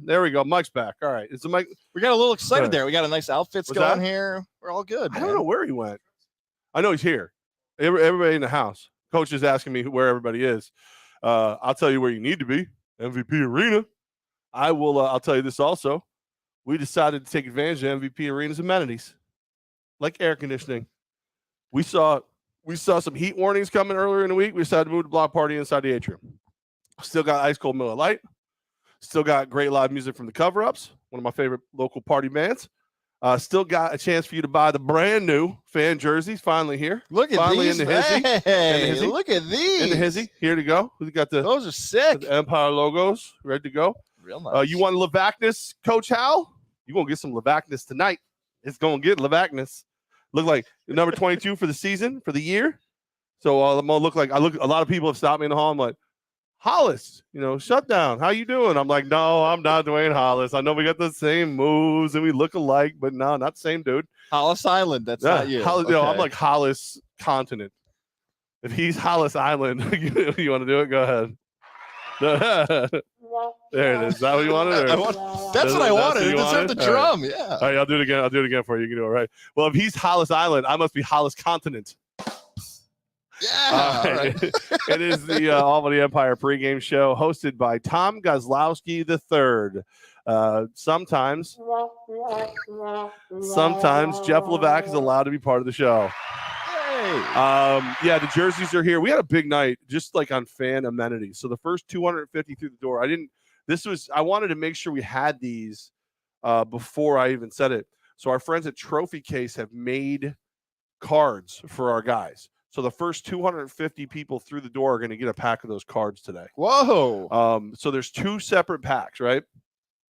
There we go. Mike's back. All right. It's the mic. We got a little excited there. We got a nice outfits going here. We're all good. I don't know where he went. I know he's here. Everybody in the house. Coach is asking me where everybody is. I'll tell you where you need to be. MVP Arena. I will. I'll tell you this also. We decided to take advantage of MVP Arena's amenities, like air conditioning. We saw some heat warnings coming earlier in the week. We decided to move the block party inside the atrium. Still got ice cold Miller Lite. Still got great live music from the Cover-Ups, one of my favorite local party bands. Still got a chance for you to buy the brand new fan jerseys. Finally here. Look at finally these. In the hizzy. Hey, look at these. In the hizzy. Here to go. We got those are sick. The Empire logos ready to go. Real nice. You want Levackness, Coach Hal? You're going to get some Levackness tonight. It's going to get Levackness. Look like number 22 for the season, for the year. So I'm going to look like a lot of people have stopped me in the hall. I'm like, Hollis, shut down. How you doing? I'm like, no, I'm not Dwayne Hollis. I know we got the same moves and we look alike, but no, not the same dude. Hollis Island, that's not you. Hollis, okay. I'm like Hollis Continent. If he's Hollis Island, you want to do it? Go ahead. There it is. Is that what you wanted? That's what I wanted. It deserved the drum. Right. Yeah. All right, I'll do it again. I'll do it again for you. You can do it right. Well, if he's Hollis Island, I must be Hollis Continent. Yeah. Right. It is the Albany Empire pregame show hosted by Tom Gozlowski III. Sometimes Jeff Levack is allowed to be part of the show. Hey. The jerseys are here. We had a big night just like on fan amenities. So the first 250 through the door, I wanted to make sure we had these before I even said it. So our friends at Trophy Case have made cards for our guys. So the first 250 people through the door are going to get a pack of those cards today. Whoa. So there's two separate packs, right?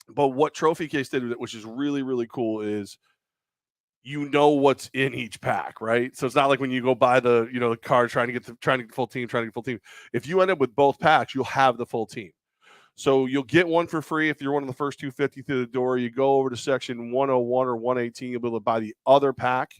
But what Trophy Case did with it, which is really, really cool, is what's in each pack, right? So it's not like when you go buy the card trying to get the full team. If you end up with both packs, you'll have the full team. So you'll get one for free if you're one of the first 250 through the door. You go over to section 101 or 118, you'll be able to buy the other pack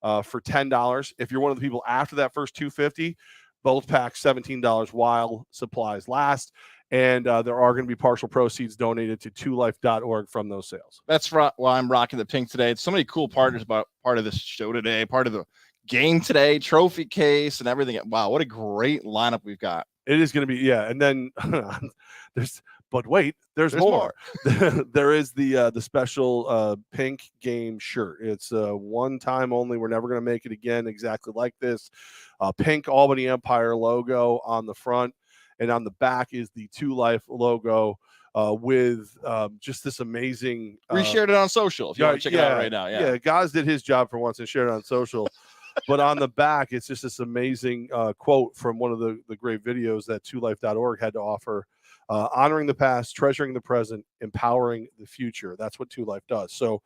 for $10. If you're one of the people after that first 250, both packs $17 while supplies last. And there are going to be partial proceeds donated to 2life.org from those sales. That's why I'm rocking the pink today. It's so many cool partners about part of this show today, part of the game today, Trophy Case and everything. Wow, what a great lineup we've got. It is going to be, yeah. And then there's more. There is the special pink game shirt. It's one time only. We're never going to make it again exactly like this. Pink Albany Empire logo on the front. And on the back is the 2 Life logo with just this amazing. We shared it on social. If you want to check it out right now. Yeah. Goz did his job for once and shared it on social. But on the back, it's just this amazing quote from one of the great videos that 2life.org had to offer. Honoring the past, treasuring the present, empowering the future. That's what 2 Life does. So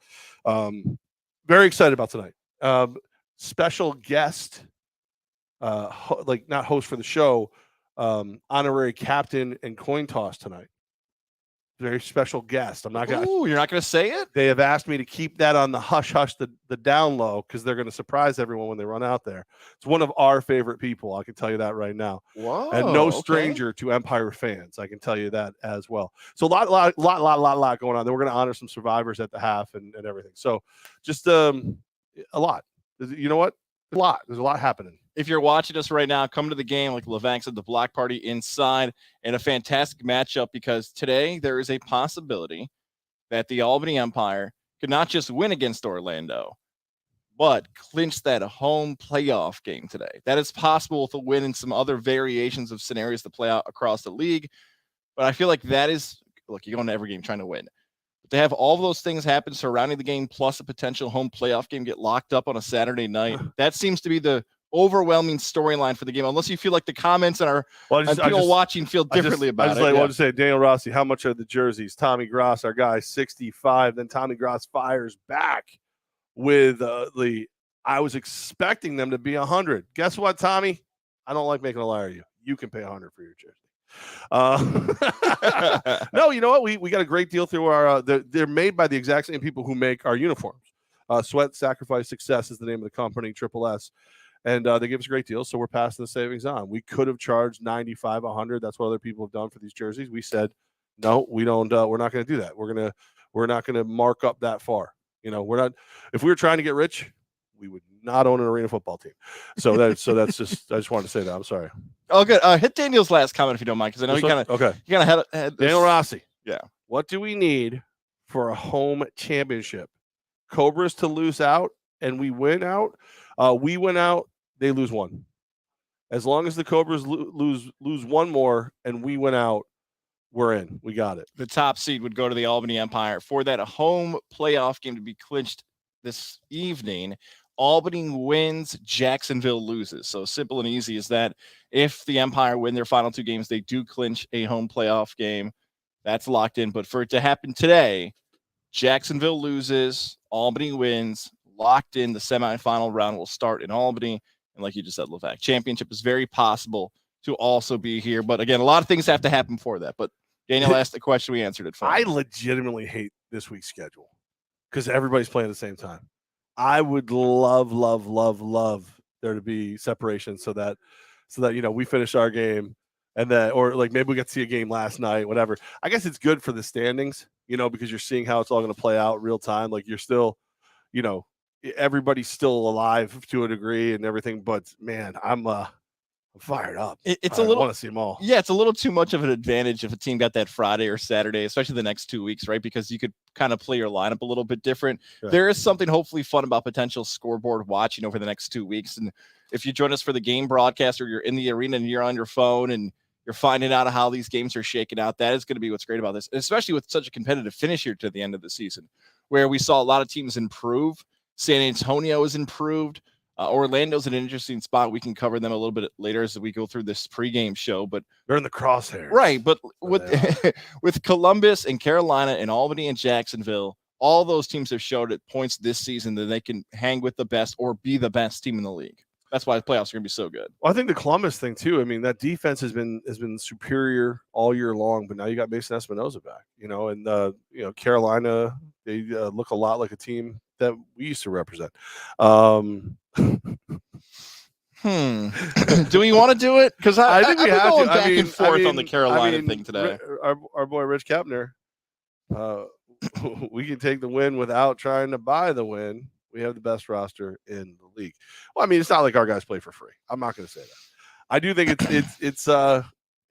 very excited about tonight. Special guest, not host for the show, honorary captain and coin toss tonight. Very special guest. I'm not going to. You're not going to say it? They have asked me to keep that on the hush, the down low, because they're going to surprise everyone when they run out there. It's one of our favorite people. I can tell you that right now. Whoa. And no stranger to Empire fans. I can tell you that as well. So a lot going on. Then we're going to honor some survivors at the half and everything. So just a lot. You know what? A lot. There's a lot happening. If you're watching us right now, come to the game, like Levack said, the block party inside, and a fantastic matchup because today there is a possibility that the Albany Empire could not just win against Orlando, but clinch that home playoff game today. That is possible with a win and some other variations of scenarios to play out across the league. But I feel like that is, look, you go into every game trying to win. But to have all of those things happen surrounding the game, plus a potential home playoff game get locked up on a Saturday night, that seems to be the overwhelming storyline for the game, unless you feel like the comments and people watching feel differently about it. I want to say, Daniel Rossi, how much are the jerseys? Tommy Gross, our guy, 65. Then Tommy Gross fires back with I was expecting them to be 100. Guess what, Tommy? I don't like making a liar of you. You can pay 100 for your jersey. No, you know what? We got a great deal through our. They're made by the exact same people who make our uniforms. Sweat, Sacrifice, Success is the name of the company, Triple S. And they give us a great deal, so we're passing the savings on. We could have charged $95, $100. That's what other people have done for these jerseys. We said No, we don't. We're not going to do that. We're not going to mark up that far. We're not. If we were trying to get rich, we would not own an arena football team. So that's just. I just wanted to say that. I'm sorry. Oh, good. Hit Daniel's last comment if you don't mind, because I know you kind of had this. Daniel Rossi. Yeah. What do we need for a home championship? Cobras to lose out and we win out. We win out. They lose one. As long as the Cobras lose one more and we win out, we're in. We got it. The top seed would go to the Albany Empire. For that home playoff game to be clinched this evening, Albany wins, Jacksonville loses. So simple and easy is that if the Empire win their final 2 games, they do clinch a home playoff game. That's locked in. But for it to happen today, Jacksonville loses, Albany wins, locked in. The semifinal round will start in Albany. And like you just said, Levack, championship is very possible to also be here. But again, a lot of things have to happen for that. But Daniel asked the question, we answered it for I legitimately hate this week's schedule because everybody's playing at the same time. I would love there to be separation so that we finish our game and then, or like maybe we get to see a game last night, whatever. I guess it's good for the standings, because you're seeing how it's all going to play out real time. Like you're still, everybody's still alive to a degree and everything, but man, I'm fired up. I want to see them all. Yeah, it's a little too much of an advantage if a team got that Friday or Saturday, especially the next 2 weeks, right? Because you could kind of play your lineup a little bit different. Right. There is something hopefully fun about potential scoreboard watching over the next 2 weeks. And if you join us for the game broadcast or you're in the arena and you're on your phone and you're finding out how these games are shaking out, that is going to be what's great about this, especially with such a competitive finish here to the end of the season, where we saw a lot of teams improve. San Antonio is improved. Orlando's in an interesting spot. We can cover them a little bit later as we go through this pregame show, but they're in the crosshairs. Right. But with Columbus and Carolina and Albany and Jacksonville, all those teams have showed at points this season that they can hang with the best or be the best team in the league. That's why the playoffs are going to be so good. Well, I think the Columbus thing too. I mean, that defense has been superior all year long, but now you got Mason Espinoza back, and Carolina, they look a lot like a team that we used to represent. Do we want to do it? Because I think we have to. Back and forth on the Carolina thing today. Our boy Rich Kepner, we can take the win without trying to buy the win. We have the best roster in the league. Well, I mean, it's not like our guys play for free. I'm not going to say that. I do think it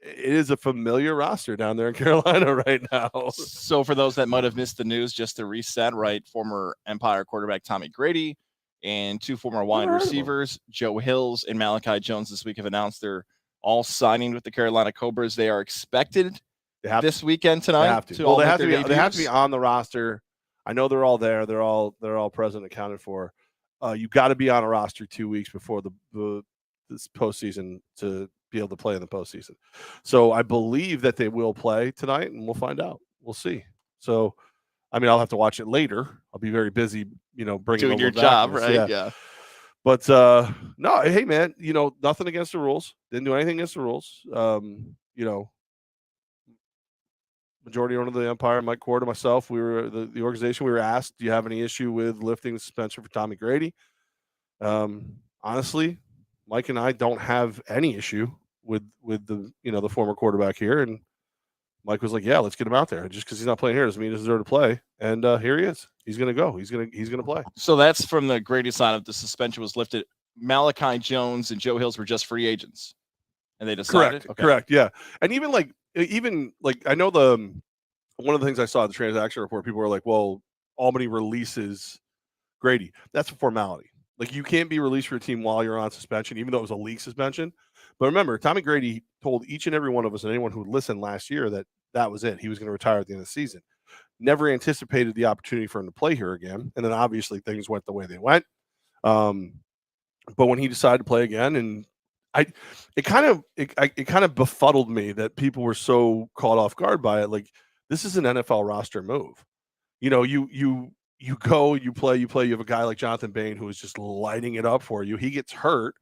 is a familiar roster down there in Carolina right now. So for those that might have missed the news, just to reset, right, former Empire quarterback Tommy Grady and 2 former wide receivers, Joe Hills and Malachi Jones, this week have announced they're all signing with the Carolina Cobras. They are expected this weekend tonight. They have to. They have to be on the roster. I know they're all there. They're all present, accounted for. You got to be on a roster 2 weeks before this postseason to be able to play in the postseason. So I believe that they will play tonight, and we'll find out. We'll see. So, I mean, I'll have to watch it later. I'll be very busy, bringing doing your job, right? Yeah. But no, hey man, nothing against the rules. Didn't do anything against the rules. Majority owner of the Empire, Mike Cord, and myself, we were the organization. We were asked, "Do you have any issue with lifting the suspension for Tommy Grady?" Honestly, Mike and I don't have any issue with the the former quarterback here, and Mike was like, "Yeah, let's get him out there. Just because he's not playing here doesn't mean he deserves to play." And here he is. He's going to go. He's going to play. So that's from the Grady side of the suspension was lifted. Malachi Jones and Joe Hills were just free agents, and they decided. Correct. Yeah, and even like I know one of the things I saw in the transaction report, people were like, "Well, Albany releases Grady." That's a formality. Like, you can't be released for a team while you're on suspension, even though it was a league suspension. But remember, Tommy Grady told each and every one of us and anyone who would listen last year that was it. He was going to retire at the end of the season. Never anticipated the opportunity for him to play here again. And then obviously things went the way they went. But when he decided to play again, and it kind of befuddled me that people were so caught off guard by it. Like, this is an NFL roster move. You go, you play, you have a guy like Jonathan Bain who is just lighting it up for you. He gets hurt.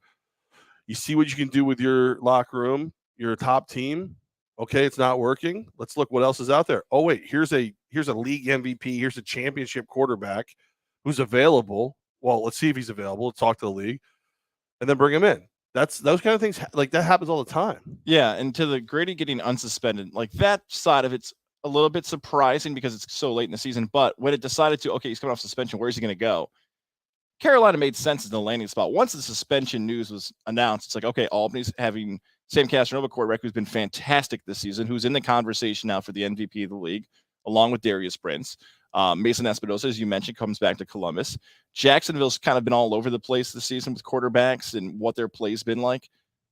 You see what you can do with your locker room, your top team. Okay, it's not working. Let's look what else is out there. Oh, wait, here's a league MVP. Here's a championship quarterback who's available. Well, let's see if he's available. Let's talk to the league and then bring him in. Those kind of things, like, that happens all the time. Yeah, and to the Grady getting unsuspended, like, that side of it's a little bit surprising because it's so late in the season. But when it decided to, okay, he's coming off suspension, where's he going to go? Carolina made sense as the landing spot. Once the suspension news was announced, it's like, okay, Albany's having Sam Casanova quarterback, who's been fantastic this season, who's in the conversation now for the MVP of the league, along with Darius Prince. Mason Espinosa, as you mentioned, comes back to Columbus. Jacksonville's kind of been all over the place this season with quarterbacks and what their play's been like.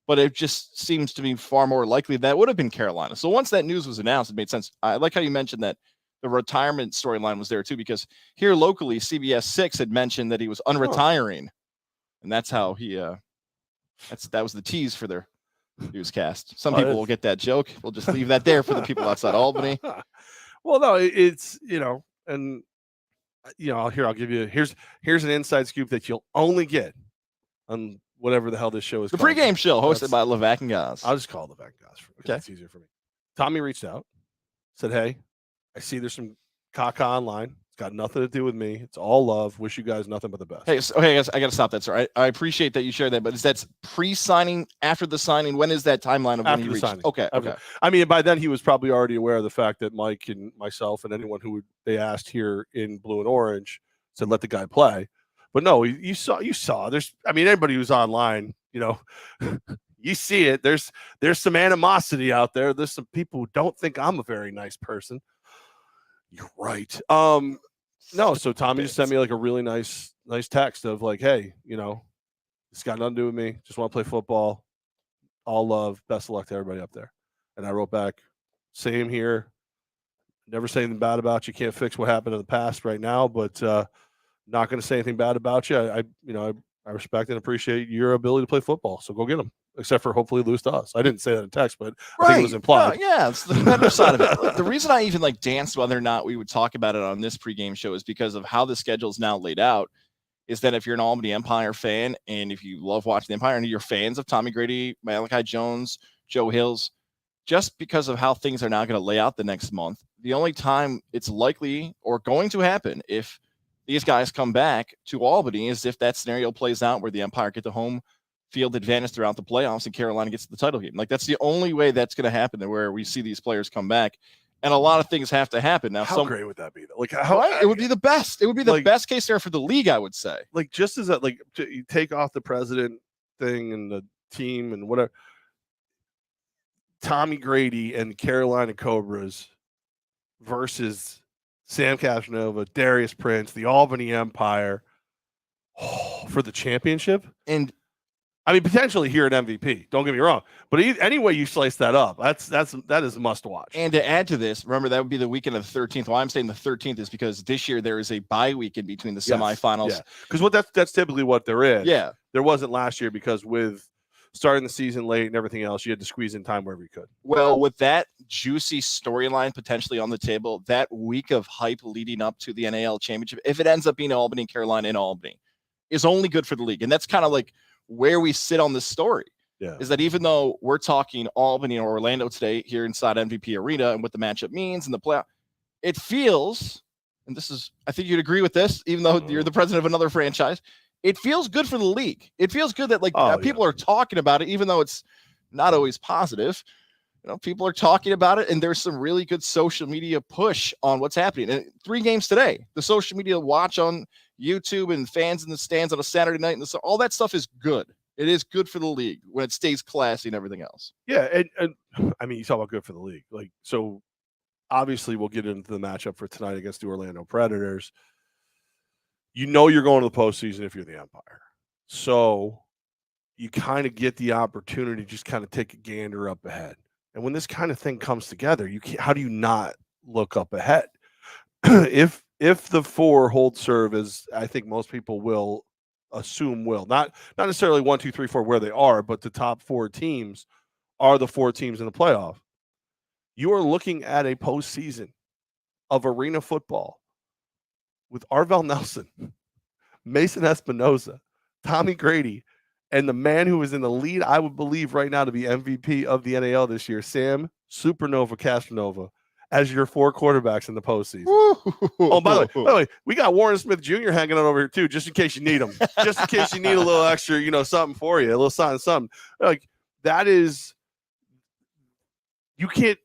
But it just seems to be far more likely that would have been Carolina. So once that news was announced, it made sense. I like how you mentioned that the retirement storyline was there too, because here locally, CBS 6 had mentioned that he was unretiring. And that's how he that was the tease for their newscast. Some people will get that joke. We'll just leave that there for the people outside Albany. Well, no, it's, and I'll give you here's an inside scoop that you'll only get on whatever the hell this show is the called. Pregame show hosted by Levack and Goz. I'll just call it Levack and Goz. Okay. It's easier for me. Tommy reached out, said, hey, I see there's some caca online. It's got nothing to do with me. It's all love. Wish you guys nothing but the best. Hey, okay, guys, I got to stop that, sir. I appreciate that you shared that, but is that pre-signing, after the signing? When is that timeline of when he reached? Signing. Okay. I mean, by then he was probably already aware of the fact that Mike and myself and anyone who they asked here in blue and orange said, let the guy play. But no, you saw. There's, anybody who's online, you see it. There's some animosity out there. There's some people who don't think I'm a very nice person. You're right. No, so Tommy just sent me like a really nice text of like, hey, it's got nothing to do with me. Just want to play football. All love. Best of luck to everybody up there. And I wrote back, same here. Never say anything bad about you. Can't fix what happened in the past right now, but not going to say anything bad about you. I respect and appreciate your ability to play football. So go get them. Except for hopefully lose to us. I didn't say that in text, but I think it was implied. Yeah, it's the better side of it. The reason I even danced whether or not we would talk about it on this pregame show is because of how the schedule is now laid out. Is that if you're an Albany Empire fan and if you love watching the Empire and you're fans of Tommy Grady, Malachi Jones, Joe Hills, just because of how things are now going to lay out the next month, the only time it's likely or going to happen if these guys come back to Albany is if that scenario plays out where the Empire get the home field advantage throughout the playoffs and Carolina gets to the title game. That's the only way that's going to happen, where we see these players come back, and a lot of things have to happen. Now, how great would that be though? It would be the best. It would be the best case there for the league, I would say. Just as that, you take off the president thing and the team and whatever, Tommy Grady and Carolina Cobras versus Sam Casanova, Darius Prince, the Albany Empire for the championship. And potentially here at MVP. Don't get me wrong, but any way you slice that up, that is a must watch. And to add to this, remember that would be the weekend of the 13th. Why I'm saying the 13th is because this year there is a bye week in between the semifinals. Yeah, because that's typically what there is. Yeah, there wasn't last year because with starting the season late and everything else, you had to squeeze in time wherever you could. Well, with that juicy storyline potentially on the table, that week of hype leading up to the NAL championship, if it ends up being Albany, Carolina, and Albany, is only good for the league, and that's kind of where we sit on this story. Is that even though we're talking Albany or Orlando today here inside MVP Arena and what the matchup means and the playoff, it feels, and this is, I think you'd agree with this, even though you're the president of another franchise, it feels good for the league. It feels good that people are talking about it, even though it's not always positive. People are talking about it, and there's some really good social media push on what's happening. And 3 games today, the social media watch on YouTube and fans in the stands on a Saturday night, and all that stuff is good. It is good for the league when it stays classy and everything else. Yeah, and you talk about good for the league. So obviously we'll get into the matchup for tonight against the Orlando Predators. You're going to the postseason if you're the Empire. So you kind of get the opportunity to just kind of take a gander up ahead. And when this kind of thing comes together, how do you not look up ahead? If the 4 hold serve, as I think most people will assume not necessarily 1, 2, 3, 4 where they are, but the top 4 teams are the 4 teams in the playoff. You are looking at a postseason of arena football with Arvell Nelson, Mason Espinosa, Tommy Grady, and the man who is in the lead, I would believe right now to be MVP of the NAL this year, Sam Supernova Casanova, as your 4 quarterbacks in the postseason. Oh, by the way, we got Warren Smith Jr. hanging out over here too, just in case you need him. Just in case you need a little extra, something for you, a little something. That is, you can't.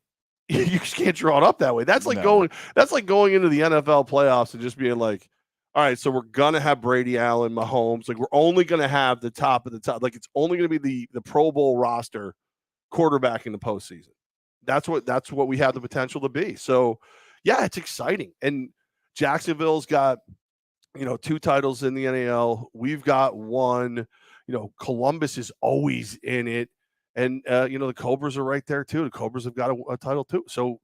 you just can't draw it up that way. That's like going into the NFL playoffs and just being like, all right, so we're gonna have Brady, Allen, Mahomes. Like we're only gonna have the top of the top. Like it's only gonna be the Pro Bowl roster quarterback in the postseason. That's what we have the potential to be. So yeah, it's exciting. And Jacksonville's got 2 titles in the NAL. We've got one. Columbus is always in it. And, the Cobras are right there, too. The Cobras have got a title, too. So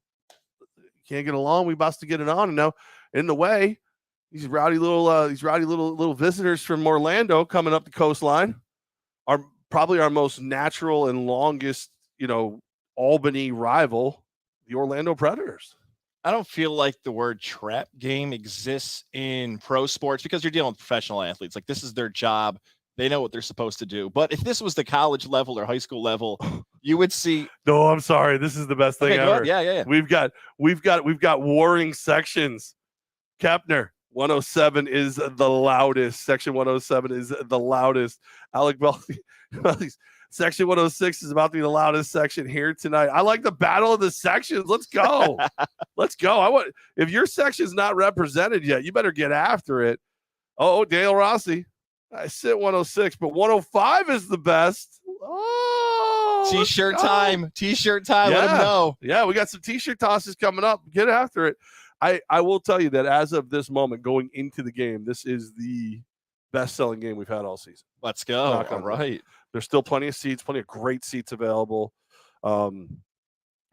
can't get along. We about to get it on. And now, in the way, these rowdy little visitors from Orlando coming up the coastline are probably our most natural and longest, Albany rival, the Orlando Predators. I don't feel like the word trap game exists in pro sports because you're dealing with professional athletes. Like this is their job. They know what they're supposed to do. But if this was the college level or high school level, you would see. No, I'm sorry. This is the best thing ever. Yeah. We've got warring sections. Kepner, 107 is the loudest. Section 107 is the loudest. Alec Belty, Section 106 is about to be the loudest section here tonight. I like the battle of the sections. Let's go. Let's go. If your section's not represented yet, you better get after it. Oh, Dale Rossi. I sit 106, but 105 is the best. Oh, T-shirt time. T-shirt time. Yeah. Let them know. Yeah, we got some T-shirt tosses coming up. Get after it. I will tell you that as of this moment, going into the game, this is the best-selling game we've had all season. Let's go. All right. There's still plenty of seats, plenty of great seats available.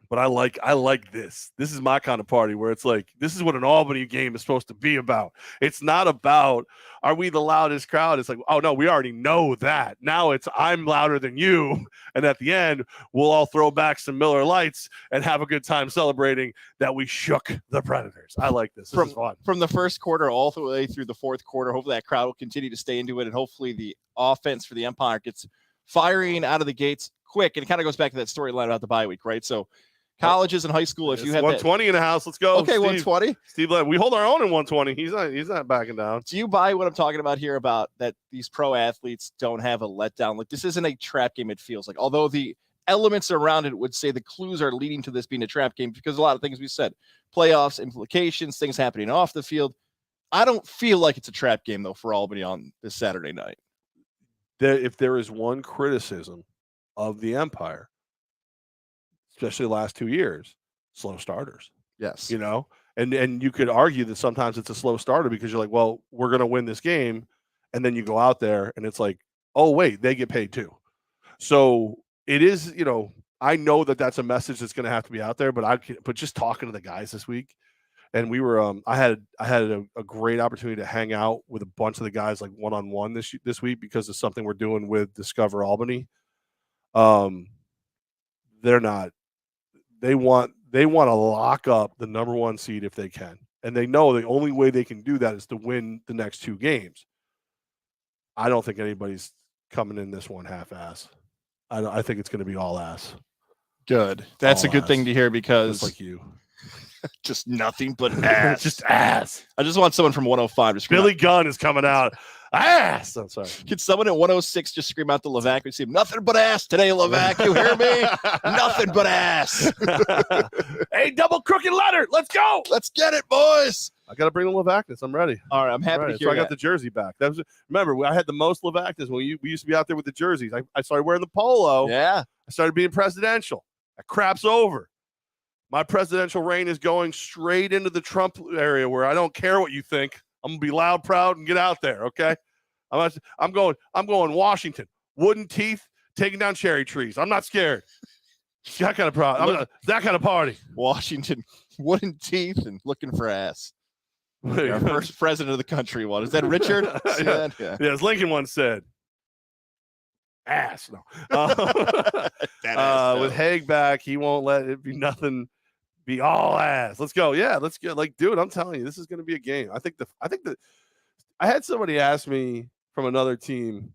But I like this. This is my kind of party where it's like, this is what an Albany game is supposed to be about. It's not about, are we the loudest crowd? It's like, oh no, we already know that. Now it's, I'm louder than you. And at the end, we'll all throw back some Miller Lights and have a good time celebrating that we shook the Predators. I like this. This is fun. From the first quarter all the way through the fourth quarter, hopefully that crowd will continue to stay into it. And hopefully the offense for the Empire gets firing out of the gates quick. And it kind of goes back to that storyline about the bye week, right? So colleges and high school, if you have 120 in the house, let's go. Okay, 120. Steve, we hold our own in 120. He's not backing down. Do you buy what I'm talking about here about that these pro athletes don't have a letdown? Like this isn't a trap game, it feels like. Although the elements around it would say the clues are leading to this being a trap game because a lot of things we said, playoffs, implications, things happening off the field. I don't feel like it's a trap game though for Albany on this Saturday night. If there is one criticism of the Empire, especially the last 2 years, slow starters. Yes. And you could argue that sometimes it's a slow starter because you're like, well, we're going to win this game. And then you go out there and it's like, oh, wait, they get paid too. So it is, I know that that's a message that's going to have to be out there, but just talking to the guys this week, and we were, I had a great opportunity to hang out with a bunch of the guys like one-on-one this week because of something we're doing with Discover Albany. They want to lock up the number 1 seed if they can. And they know the only way they can do that is to win the next 2 games. I don't think anybody's coming in this one half-ass. I think it's going to be all ass. Good. That's all a good thing to hear because just like you. Just nothing but ass. Just ass. I just want someone from 105 to scream Billy out. Gunn is coming out. Ass. I'm sorry. Can someone at 106 just scream out the Levack? We see nothing but ass today, Levack. You hear me? Nothing but ass. Hey, double crooked letter. Let's go. Let's get it, boys. I got to bring the Levackness. I'm ready. All right, I'm happy to hear So I got the jersey back. Remember, I had the most Levackness when we used to be out there with the jerseys. I started wearing the polo. Yeah. I started being presidential. That crap's over. My presidential reign is going straight into the Trump area where I don't care what you think. I'm gonna be loud, proud, and get out there. Okay, I'm going Washington. Wooden teeth, taking down cherry trees. I'm not scared. That kind of that kind of party. Washington, wooden teeth, and looking for ass. Our first president of the country. What is that, Richard? Yeah. As Lincoln once said. Ass. No. With Haig back, he won't let it be nothing. Be all ass. Let's go. Yeah, let's get dude. I'm telling you, this is going to be a game. I think I had somebody ask me from another team,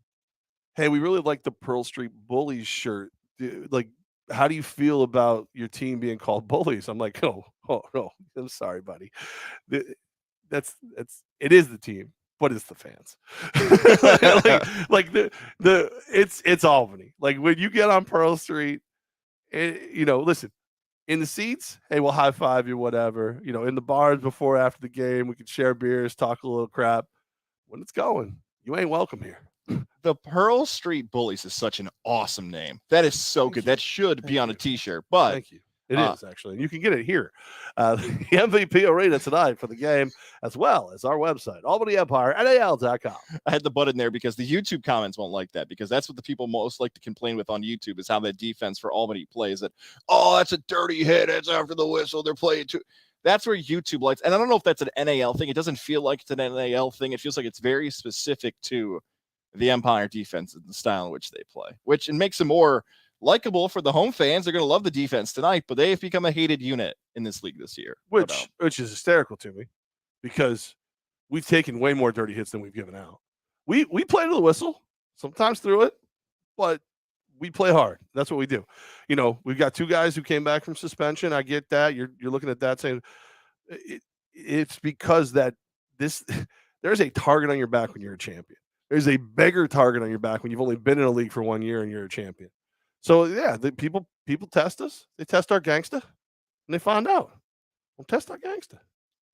"Hey, we really like the Pearl Street Bullies shirt. Like, how do you feel about your team being called bullies?" I'm like, oh no, I'm sorry, buddy. It is the team, but it's the fans. It's Albany. Like when you get on Pearl Street, listen. In the seats, hey, we'll high five you, whatever. You know, in the bars before, after the game, we could share beers, talk a little crap. When it's going, you ain't welcome here. The Pearl Street Bullies is such an awesome name. That is so Thank good. you. That should be Thank on you. a t-shirt. But Thank you. It is actually, and you can get it here. The MVP arena tonight for the game, as well as our website, AlbanyEmpireNAL.com. I had the butt in there because the YouTube comments won't like that, because that's what the people most like to complain with on YouTube, is how that defense for Albany plays it. Oh, that's a dirty hit. It's after the whistle. They're playing too. That's where YouTube likes. And I don't know if that's an NAL thing. It doesn't feel like it's an NAL thing. It feels like it's very specific to the Empire defense and the style in which they play, which it makes them more likable for the home fans. They're going to love the defense tonight, but they have become a hated unit in this league this year. Which is hysterical to me, because we've taken way more dirty hits than we've given out. We play to the whistle, sometimes through it, but we play hard. That's what we do. You know, we've got 2 guys who came back from suspension. I get that. You're looking at that saying it's because that there's a target on your back when you're a champion. There's a bigger target on your back when you've only been in a league for 1 year and you're a champion. So yeah, the people test us. They test our gangsta, and they find out. Don't test our gangsta.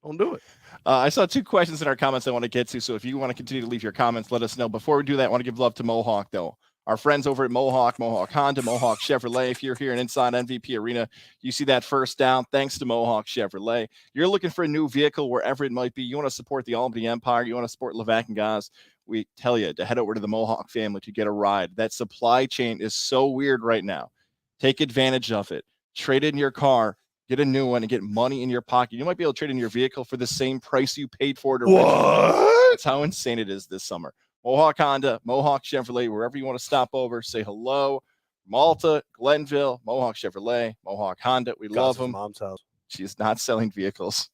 Don't do it. I saw 2 questions in our comments I want to get to. So if you want to continue to leave your comments, let us know. Before we do that, I want to give love to Mohawk, though. Our friends over at Mohawk Honda, Mohawk Chevrolet. If you're here in Inside MVP Arena, you see that first down, thanks to Mohawk Chevrolet. You're looking for a new vehicle wherever it might be. You want to support the Albany Empire. You want to support Levack and Goz. We tell you to head over to the Mohawk family to get a ride. That supply chain is so weird right now. Take advantage of it. Trade in your car, get a new one, and get money in your pocket. You might be able to trade in your vehicle for the same price you paid for it originally. What? That's how insane it is this summer. Mohawk Honda, Mohawk Chevrolet, wherever you want to stop over, say hello. Malta, Glenville, Mohawk Chevrolet, Mohawk Honda. We love them. Mom's house. She's not selling vehicles.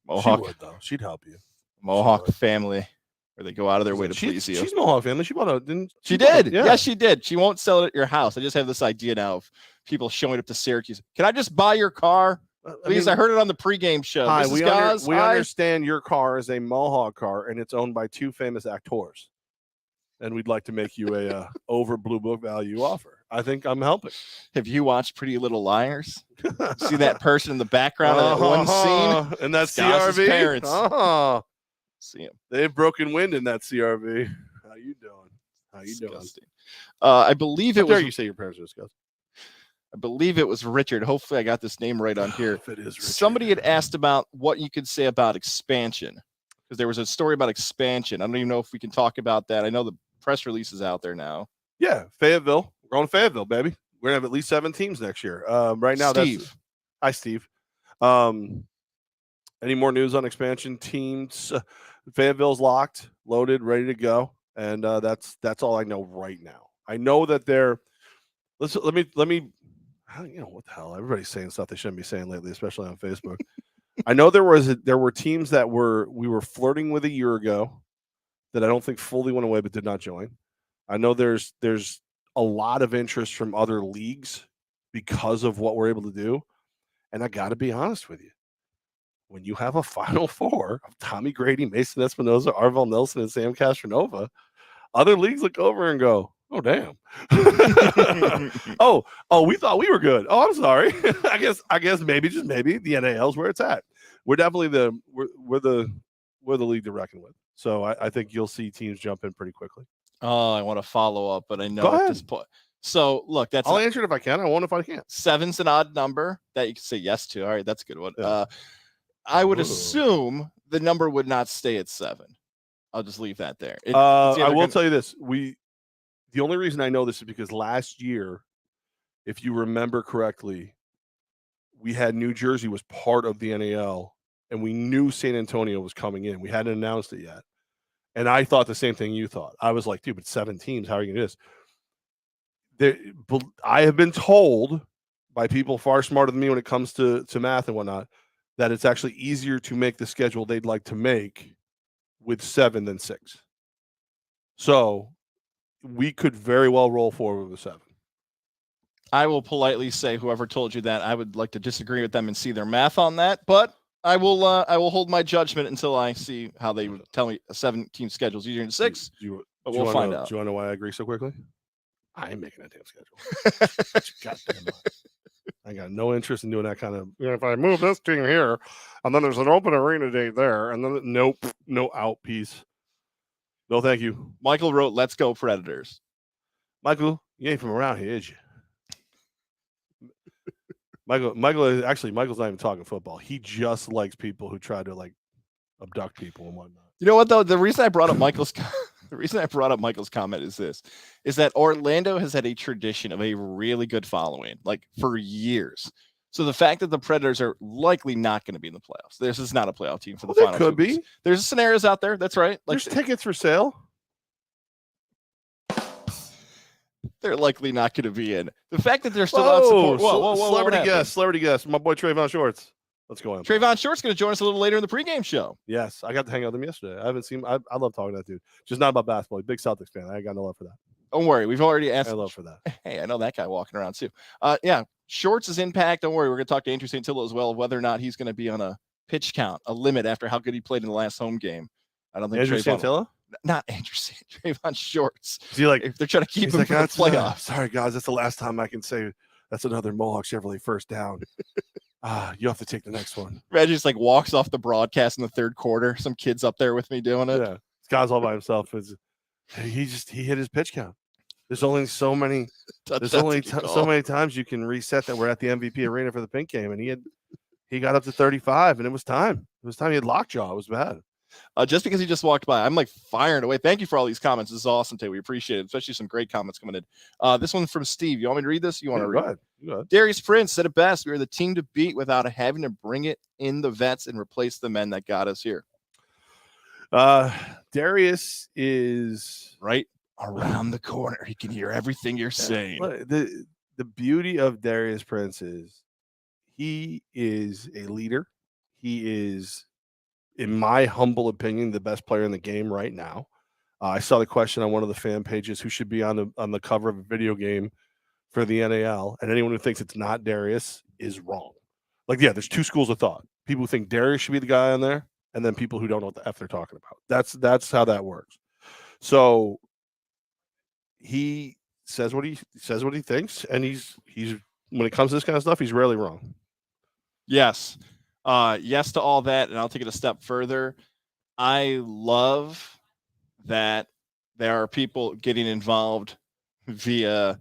Mohawk. She would, though. She'd help you. Mohawk family, where they go out of their way to please you. She's Mohawk family. She bought a. Didn't she did? Yeah. Yes, she did. She won't sell it at your house. I just have this idea now of people showing up to Syracuse. Can I just buy your car? Please, I heard it on the pregame show. Hi, we understand your car is a Mohawk car, and it's owned by 2 famous actors. And we'd like to make you a over Blue Book value offer. I think I'm helping. Have you watched Pretty Little Liars? See that person in the background of that one scene? And that CRV? Parents. See him. They have broken wind in that CRV. How you doing? How you doing? I believe it was. Dare you say your parents are disgusting? I believe it was Richard. Hopefully I got this name right on here. If it is Richard. Somebody had asked about what you could say about expansion, because there was a story about expansion. I don't even know if we can talk about that. I know the press release is out there now. Yeah, Fayetteville. We're going to Fayetteville, baby. We're going to have at least 7 teams next year. Right now, Steve. Hi, Steve. Any more news on expansion teams? Fayetteville's locked, loaded, ready to go. And that's all I know right now. I know that they're let me you know what the hell, everybody's saying stuff they shouldn't be saying lately, especially on Facebook. I know there were teams that we were flirting with a year ago that I don't think fully went away but did not join. I know there's a lot of interest from other leagues because of what we're able to do. And I got to be honest with you. When you have a Final Four of Tommy Grady, Mason Espinoza, Arvel Nelson, and Sam Castronova, other leagues look over and go, oh, damn. oh, we thought we were good. Oh, I'm sorry. I guess maybe, just maybe, the NAL is where it's at. We're definitely we're the league to reckon with. So I think you'll see teams jump in pretty quickly. Oh, I want to follow up, but I know at this point. So look, I'll answer it if I can. I won't if I can't. 7's an odd number that you can say yes to. All right, that's a good one. Yeah. I would assume the number would not stay at 7. I'll just leave that there. I will tell you this. The only reason I know this is because last year, if you remember correctly, we had New Jersey was part of the NAL, and we knew San Antonio was coming in. We hadn't announced it yet. And I thought the same thing you thought. I was like, dude, but 7 teams, how are you going to do this? I have been told by people far smarter than me when it comes to math and whatnot, that it's actually easier to make the schedule they'd like to make with 7 than 6. So we could very well roll forward with 7. I will politely say, whoever told you that, I would like to disagree with them and see their math on that, but I will hold my judgment until I see how they would tell me a 7-team schedule is easier than 6. But we'll find out. Do you want to know why I agree so quickly? I ain't making that damn schedule. Goddamn. I I got no interest in doing that kind of. If I move this team here, and then there's an open arena date there, and then nope, no out piece. No, thank you. Michael wrote, "Let's go Predators." Michael, you ain't from around here, is you? Michael's not even talking football. He just likes people who try to like abduct people and whatnot. You know what though? The reason I brought up Michael's comment is that Orlando has had a tradition of a really good following, like for years. So the fact that the Predators are likely not going to be in the playoffs. This is not a playoff team for the final. Could be. There's scenarios out there. That's right. Like, there's tickets for sale. They're likely not going to be in. The fact that they're still out support. Whoa, Celebrity guest. My boy Trevon Shorts. Let's go on. Trevon Shorts going to join us a little later in the pregame show. Yes, I got to hang out with him yesterday. I haven't seen him. I love talking to that dude. Just not about basketball. Big Celtics fan. I ain't got no love for that. Don't worry. We've already asked. I love for that. Hey, I know that guy walking around too. Yeah. Shorts' impact. Don't worry. We're going to talk to Andrew Santillo as well, whether or not he's going to be on a pitch count, a limit after how good he played in the last home game. I don't think Andrew Santillo? Not Andrew Santillo. Trevon Shorts. Is he like, if they're trying to keep him for the playoffs. Sorry, guys. That's the last time I can say that's another Mohawk Chevrolet first down. You have to take the next one. Reggie just like walks off the broadcast in the third quarter. Some kid's up there with me doing it. Yeah, this guy's all by himself. He hit his pitch count. There's only so many. There's only so many times you can reset that. We're at the MVP arena for the pink game, and he got up to 35, and it was time. It was time. He had lockjaw. It was bad. Just because he just walked by, I'm like firing away. Thank you for all these comments. This is awesome, Tay. We appreciate it, especially some great comments coming in. This one from Steve. You want me to read this? You want to read it? Go ahead. Darius Prince said it best. We are the team to beat without having to bring it in the vets and replace the men that got us here. Darius is right around the corner. He can hear everything you're saying. The beauty of Darius Prince is he is a leader. He is, in my humble opinion, the best player in the game right now. I saw the question on one of the fan pages, who should be on the cover of a video game for the NAL, and anyone who thinks it's not Darius is wrong. Like, yeah, there's two schools of thought. People who think Darius should be the guy on there, and then people who don't know what the F they're talking about. That's how that works. So he says what he thinks, and he's when it comes to this kind of stuff, he's rarely wrong. Yes. Yes to all that, and I'll take it a step further. I love that there are people getting involved via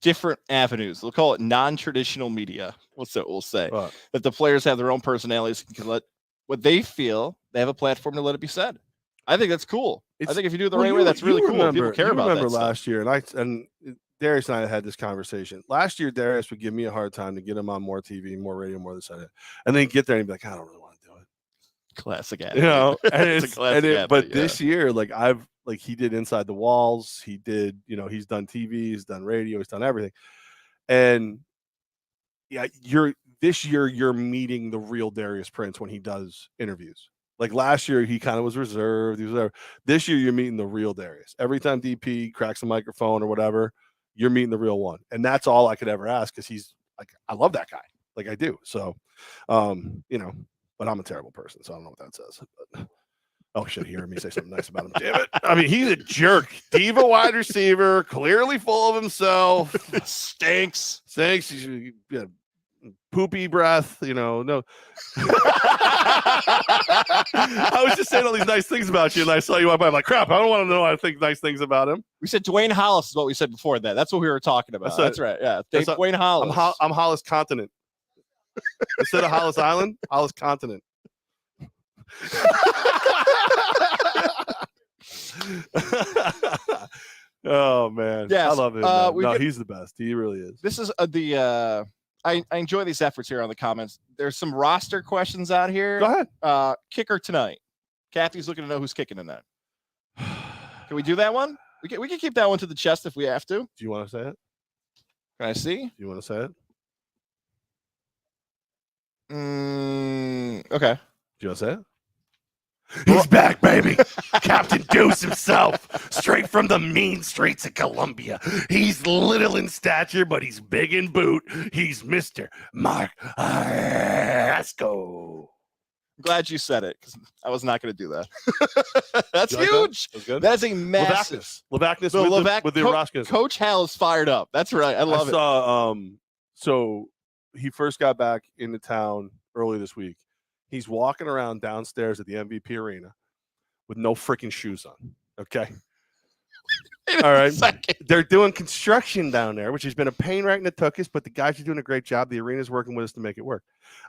different avenues. We'll call it non-traditional media. What's that we'll say? That the players have their own personalities and can let what they feel, they have a platform to let it be said. I think that's cool. I think if you do it the right way, that's really cool. People care about that. I remember last year, and Darius and I had this conversation. Last year, Darius would give me a hard time to get him on more TV, more radio, more this, and then he'd get there and he'd be like, I don't really want to do it. Classic attitude. You know, and it's a classic attitude, but this year, like he did Inside the Walls. He did, he's done TV, he's done radio, he's done everything. And yeah, this year you're meeting the real Darius Prince when he does interviews. Like last year, he kind of was reserved. He was there. This year, you're meeting the real Darius. Every time DP cracks a microphone or whatever, you're meeting the real one. And that's all I could ever ask, because he's like, I love that guy. Like I do. So, but I'm a terrible person, so I don't know what that says. But, oh, shit, hear me say something nice about him. Damn it. I mean, he's a jerk. Diva wide receiver, clearly full of himself. Stinks. He's poopy breath, no. I was just saying all these nice things about you, and I saw you walk by. I'm like, crap, I don't want to know I think nice things about him. We said Dwayne Hollis is what we said before that. That's what we were talking about. That's right. Yeah. Dwayne Hollis. I'm Hollis Continent. Instead of Hollis Island, Hollis Continent. Oh, man. Yes. I love him. He's the best. He really is. This is I enjoy these efforts here on the comments. There's some roster questions out here. Go ahead. Kicker tonight. Kathy's looking to know who's kicking tonight. Can we do that one? We can keep that one to the chest if we have to. Do you want to say it? Can I see? Do you want to say it? Okay. Do you want to say it? He's back, baby. Captain Deuce himself, straight from the mean streets of Columbia. He's little in stature, but he's big in boot. He's Mr. Mark Asco. I'm glad you said it, because I was not going to do that. That's huge. That is a massive. Levack with the Orozcos. Coach Hal is fired up. That's right. I love it. So he first got back into town early this week. He's walking around downstairs at the MVP arena with no freaking shoes on. Okay. All right. They're doing construction down there, which has been a pain right in the tuchus, but the guys are doing a great job. The arena's working with us to make it work.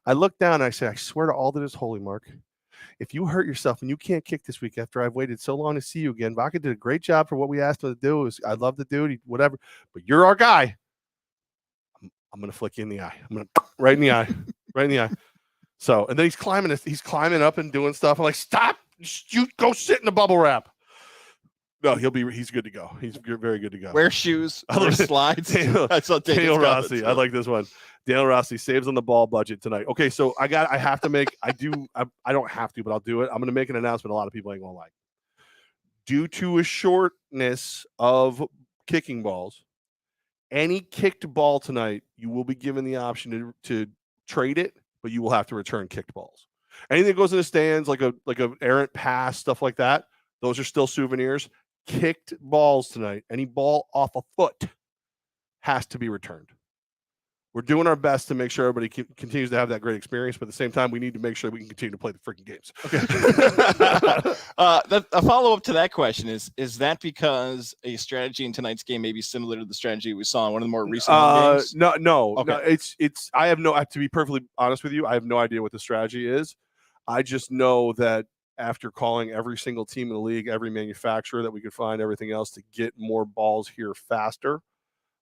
I look down and I say, I swear to all that is holy, Mark, if you hurt yourself and you can't kick this week after I've waited so long to see you again, Vaca did a great job for what we asked him to do. I love the dude, whatever, but you're our guy. I'm going to flick you in the eye. I'm going to right in the eye, right in the eye. So, and then he's climbing up and doing stuff. I'm like, stop, you go sit in the bubble wrap. No, he's good to go. He's very good to go. Wear shoes, wear slides. Daniel Rossi. I like this one. Daniel Rossi saves on the ball budget tonight. Okay, so I don't have to, but I'll do it. I'm going to make an announcement a lot of people ain't going to like. Due to a shortness of kicking balls, any kicked ball tonight, you will be given the option to trade it, but you will have to return kicked balls. Anything that goes in the stands, like a errant pass, stuff like that, those are still souvenirs. Kicked balls tonight, any ball off a foot has to be returned. We're doing our best to make sure everybody continues to have that great experience, but at the same time, we need to make sure we can continue to play the freaking games. Okay. A follow-up to that question is that because a strategy in tonight's game may be similar to the strategy we saw in one of the more recent games? No. Okay. No, it's. I have to be perfectly honest with you, I have no idea what the strategy is. I just know that after calling every single team in the league, every manufacturer that we could find, everything else to get more balls here faster,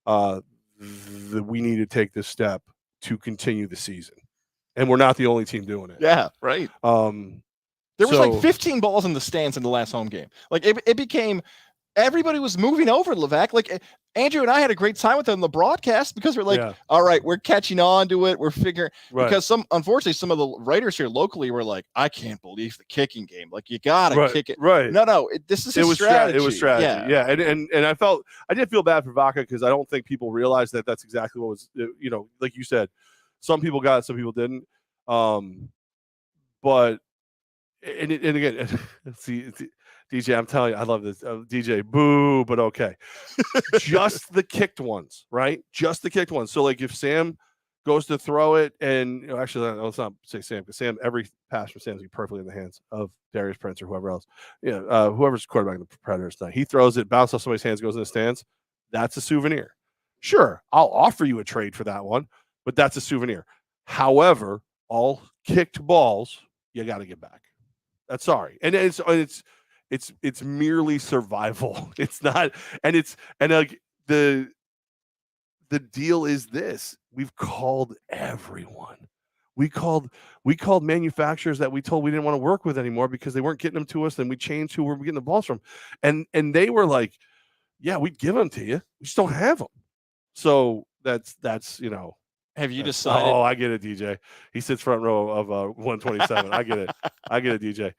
we need to take this step to continue the season. And we're not the only team doing it. Yeah, right. There was like 15 balls in the stands in the last home game. Like it became everybody was moving over Levack. Like Andrew and I had a great time with them on the broadcast because we're like, all right, we're catching on to it. We're figuring because unfortunately, some of the writers here locally were like, I can't believe the kicking game. Like you gotta kick it. Right. No, this is strategy. It was strategy. Yeah. And I did feel bad for Vaca because I don't think people realized that that's exactly what was, like you said, some people got it, some people didn't. But and again, see, DJ, I'm telling you, I love this. DJ, boo, but okay. Just the kicked ones, right? Just the kicked ones. So, like, if Sam goes to throw it, and actually, let's not say Sam, because Sam, every pass from Sam's perfectly in the hands of Darius Prince or whoever else. Whoever's quarterbacking the Predators tonight. He throws it, bounces off somebody's hands, goes in the stands. That's a souvenir. Sure, I'll offer you a trade for that one, but that's a souvenir. However, all kicked balls, you got to get back. That's sorry, and it's merely survival. It's not, and like the deal is this: we've called everyone. We called manufacturers that we told we didn't want to work with anymore because they weren't getting them to us. Then we changed who we're getting the balls from, and they were like, "Yeah, we'd give them to you. We just don't have them." So that's Have you decided? Oh, I get it, DJ. He sits front row of 127. I get it, DJ,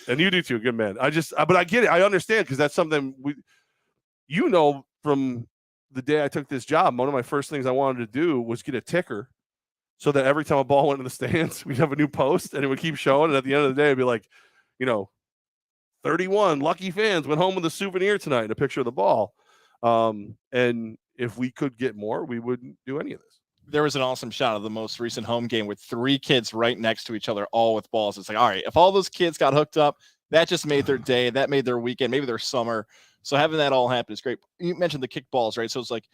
and you do too. Good man. But I get it. I understand because that's something from the day I took this job. One of my first things I wanted to do was get a ticker, so that every time a ball went in the stands, we'd have a new post, and it would keep showing. And at the end of the day, it'd be like, 31 lucky fans went home with a souvenir tonight, and a picture of the ball. And if we could get more, we wouldn't do any of this. There was an awesome shot of the most recent home game with 3 kids right next to each other, all with balls. It's like, all right, if all those kids got hooked up, that just made their day. That made their weekend, maybe their summer. So having that all happen is great. You mentioned the kickballs, right? So it's like,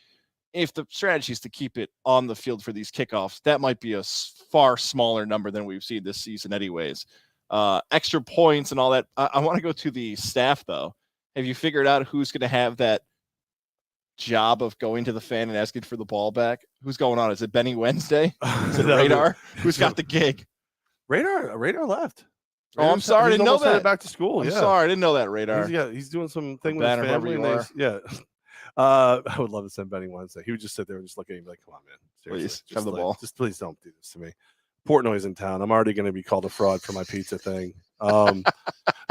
if the strategy is to keep it on the field for these kickoffs, that might be a far smaller number than we've seen this season anyways. Extra points and all that. I want to go to the staff, though. Have you figured out who's going to have that job of going to the fan and asking for the ball back? Who's going on? Is it Benny Wednesday? Is it Radar? Who's got the gig? Radar left. Oh, I'm sorry, I didn't know that. Back to school. I'm sorry, I didn't know that. Radar. He's doing some thing with his family. Yeah. I would love to send Benny Wednesday. He would just sit there and just look at me like, "Come on, man, seriously, please have the ball. Just please don't do this to me." Portnoy's in town. I'm already going to be called a fraud for my pizza thing. No,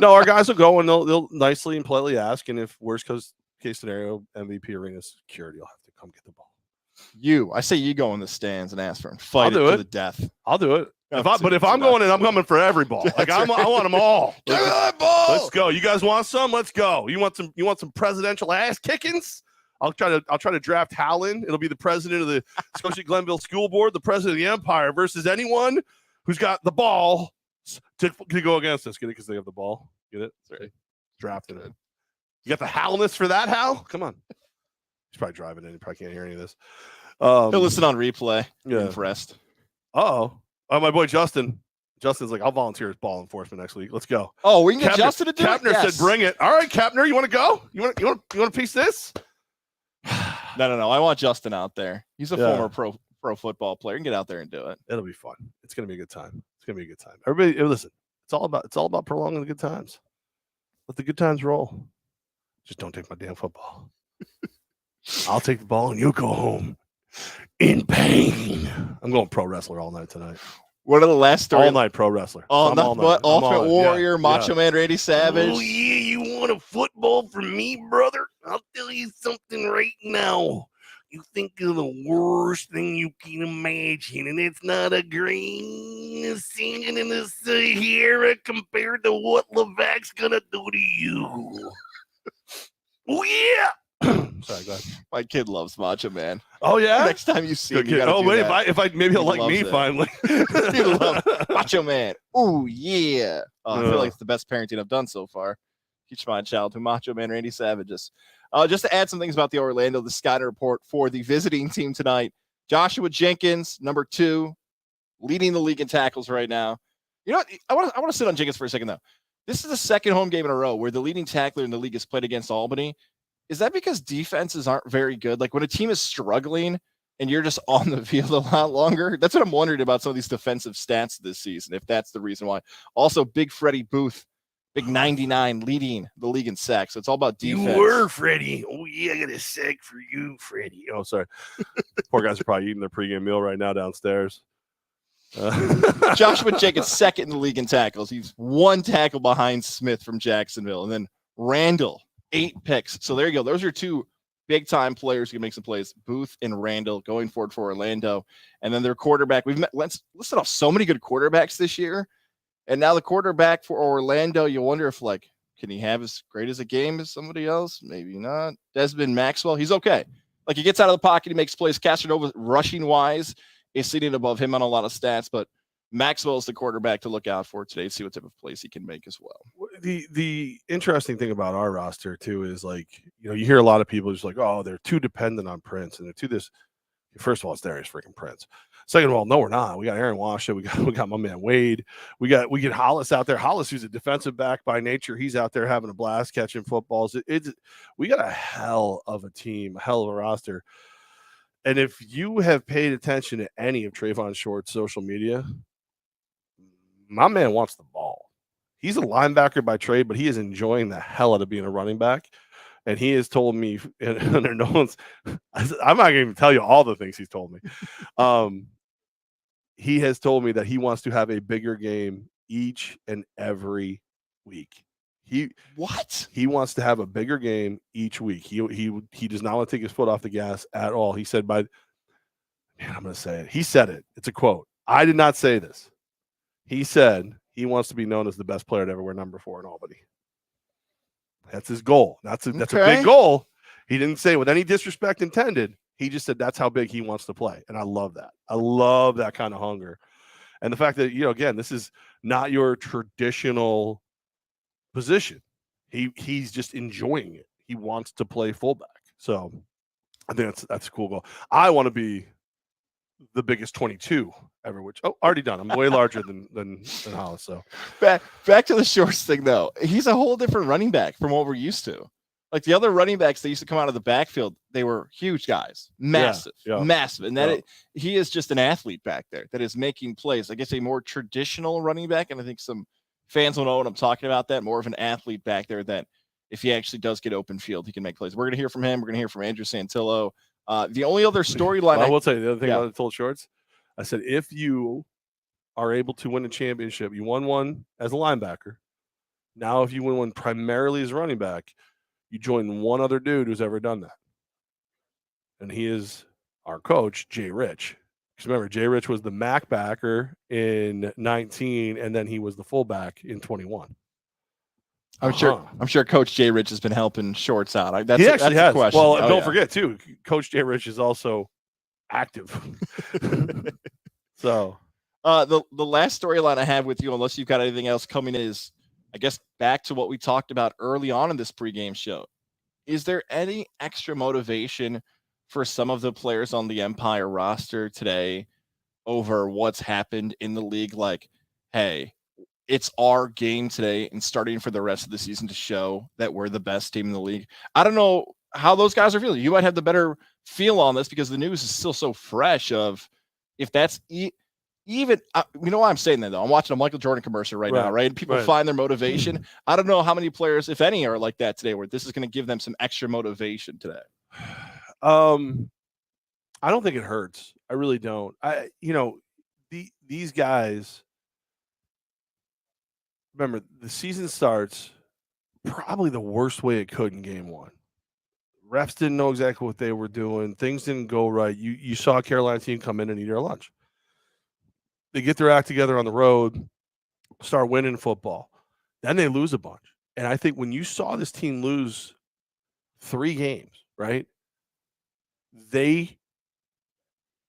our guys will go and they'll nicely and politely ask, and if worst case scenario, MVP Arena security will have to come get the ball. I say you go in the stands and ask for him. Fight it to the death. I'll do it. If I'm going in, I'm coming for every ball. Like I want them all. Give me that ball. Let's go. You guys want some? Let's go. You want some presidential ass kickings? I'll try to draft Howland. It'll be the president of the Scotia Glenville School Board, the president of the Empire versus anyone who's got the ball to go against us. Get it? Because they have the ball. Get it? Sorry. Drafted it. You got the Howlness for that, Hal? Come on. He's probably driving in. He probably can't hear any of this. He'll listen on replay. Yeah. Impressed. Oh, my boy Justin. Justin's like, I'll volunteer as ball enforcement next week. Let's go. Oh, we can get Justin to do it? Kapner said, bring it. All right, Kapner, you want to go? You want to piece this? No. I want Justin out there. He's a former pro football player. You can get out there and do it. It'll be fun. It's going to be a good time. Everybody, listen. It's all about prolonging the good times. Let the good times roll. Just don't take my damn football. I'll take the ball and you go home in pain. I'm going pro wrestler all night tonight. What are the last stories? All night pro wrestler. Ultimate Warrior, Macho Man Randy Savage. Oh, yeah, you want a football from me, brother? I'll tell you something right now. You think of the worst thing you can imagine, and it's not a grain of sand in the Sahara compared to what Levack's going to do to you. Oh, yeah. Sorry, go ahead. My kid loves Macho Man. Oh, yeah? Next time you see him, you oh, wait, if I maybe he'll like me it. finally. He loves Macho Man. Oh, yeah. I feel like it's the best parenting I've done so far. Teach my child who Macho Man Randy Savage is. Just to add some things about the the scouting report for the visiting team tonight. Joshua Jenkins, number 2, leading the league in tackles right now. You know what? I want to sit on Jenkins for a second, though. This is the second home game in a row where the leading tackler in the league has played against Albany. Is that because defenses aren't very good? Like when a team is struggling and you're just on the field a lot longer? That's what I'm wondering about some of these defensive stats this season, if that's the reason why. Also, Big Freddie Booth, big 99, leading the league in sacks. So it's all about defense. You were, Freddie. Oh, yeah, I got a sack for you, Freddie. Oh, sorry. Poor guys are probably eating their pregame meal right now downstairs. Joshua Jenkins, second in the league in tackles. He's 1 tackle behind Smith from Jacksonville. And then Randall, 8 picks. So there you go. Those are 2 big-time players who can make some plays. Booth and Randall going forward for Orlando. And then their quarterback. We've listed off so many good quarterbacks this year. And now the quarterback for Orlando, you wonder if, can he have as great as a game as somebody else? Maybe not. Desmond Maxwell, he's okay. He gets out of the pocket, he makes plays. Castronova, rushing-wise, is sitting above him on a lot of stats, but Maxwell is the quarterback to look out for today, see what type of plays he can make as well. The interesting thing about our roster, too, is, you hear a lot of people just oh, they're too dependent on Prince, and they're too this. First of all, it's Darius freaking Prince. Second of all, no, we're not. We got Aaron Washa. We got my man Wade. We get Hollis out there. Hollis, who's a defensive back by nature, he's out there having a blast catching footballs. We got a hell of a team, a hell of a roster. And if you have paid attention to any of Trevon Short's social media, my man wants the ball. He's a linebacker by trade, but he is enjoying the hell out of being a running back. And he has told me, under no one's, I'm not going to even tell you all the things he's told me. He has told me that he wants to have a bigger game each and every week. He wants to have a bigger game each week. He does not want to take his foot off the gas at all. He said, I'm going to say it. He said it. It's a quote. I did not say this. He said he wants to be known as the best player to ever wear number 4 in Albany. That's his goal. That's a big goal. He didn't say with any disrespect intended. He just said that's how big he wants to play. And I love that. I love that kind of hunger. And the fact that, again, this is not your traditional position. He's just enjoying it. He wants to play fullback. So I think that's a cool goal. I want to be the biggest 22 ever, which already done. I'm way larger than Hollis. So back to the Shorts thing though. He's a whole different running back from what we're used to. The other running backs that used to come out of the backfield, they were huge guys, massive. And he is just an athlete back there that is making plays. I guess a more traditional running back, and I think some fans will know what I'm talking about. That more of an athlete back there that if he actually does get open field, he can make plays. We're going to hear from him. We're going to hear from Andrew Santillo. The only other storyline I will tell you the other thing about the told Shorts. I said, if you are able to win a championship, you won one as a linebacker. Now, if you win one primarily as a running back, you join one other dude who's ever done that. And he is our coach, Jay Rich. Because remember, Jay Rich was the MAC backer in 19, and then he was the fullback in 21. I'm sure Coach Jay Rich has been helping shorts out. He actually has. Question. Well, don't forget too, Coach Jay Rich is also active. So the last storyline I have with you, unless you've got anything else coming, is I guess back to what we talked about early on in this pregame show. Is there any extra motivation for some of the players on the Empire roster today over what's happened in the league? Like, hey, it's our game today and starting for the rest of the season to show that we're the best team in the league. I don't know how those guys are feeling. You might have the better feel on this because the news is still so fresh of if that's even, you know why I'm saying that though? I'm watching a Michael Jordan commercial right now, right? People find their motivation. I don't know how many players, if any, are like that today, where this is going to give them some extra motivation today. I don't think it hurts. I really don't. These guys, remember, the season starts probably the worst way it could in game one. Refs didn't know exactly what they were doing. Things didn't go right. You saw a Carolina team come in and eat their lunch. They get their act together on the road, start winning football. Then they lose a bunch. And I think when you saw this team lose 3 games, right, they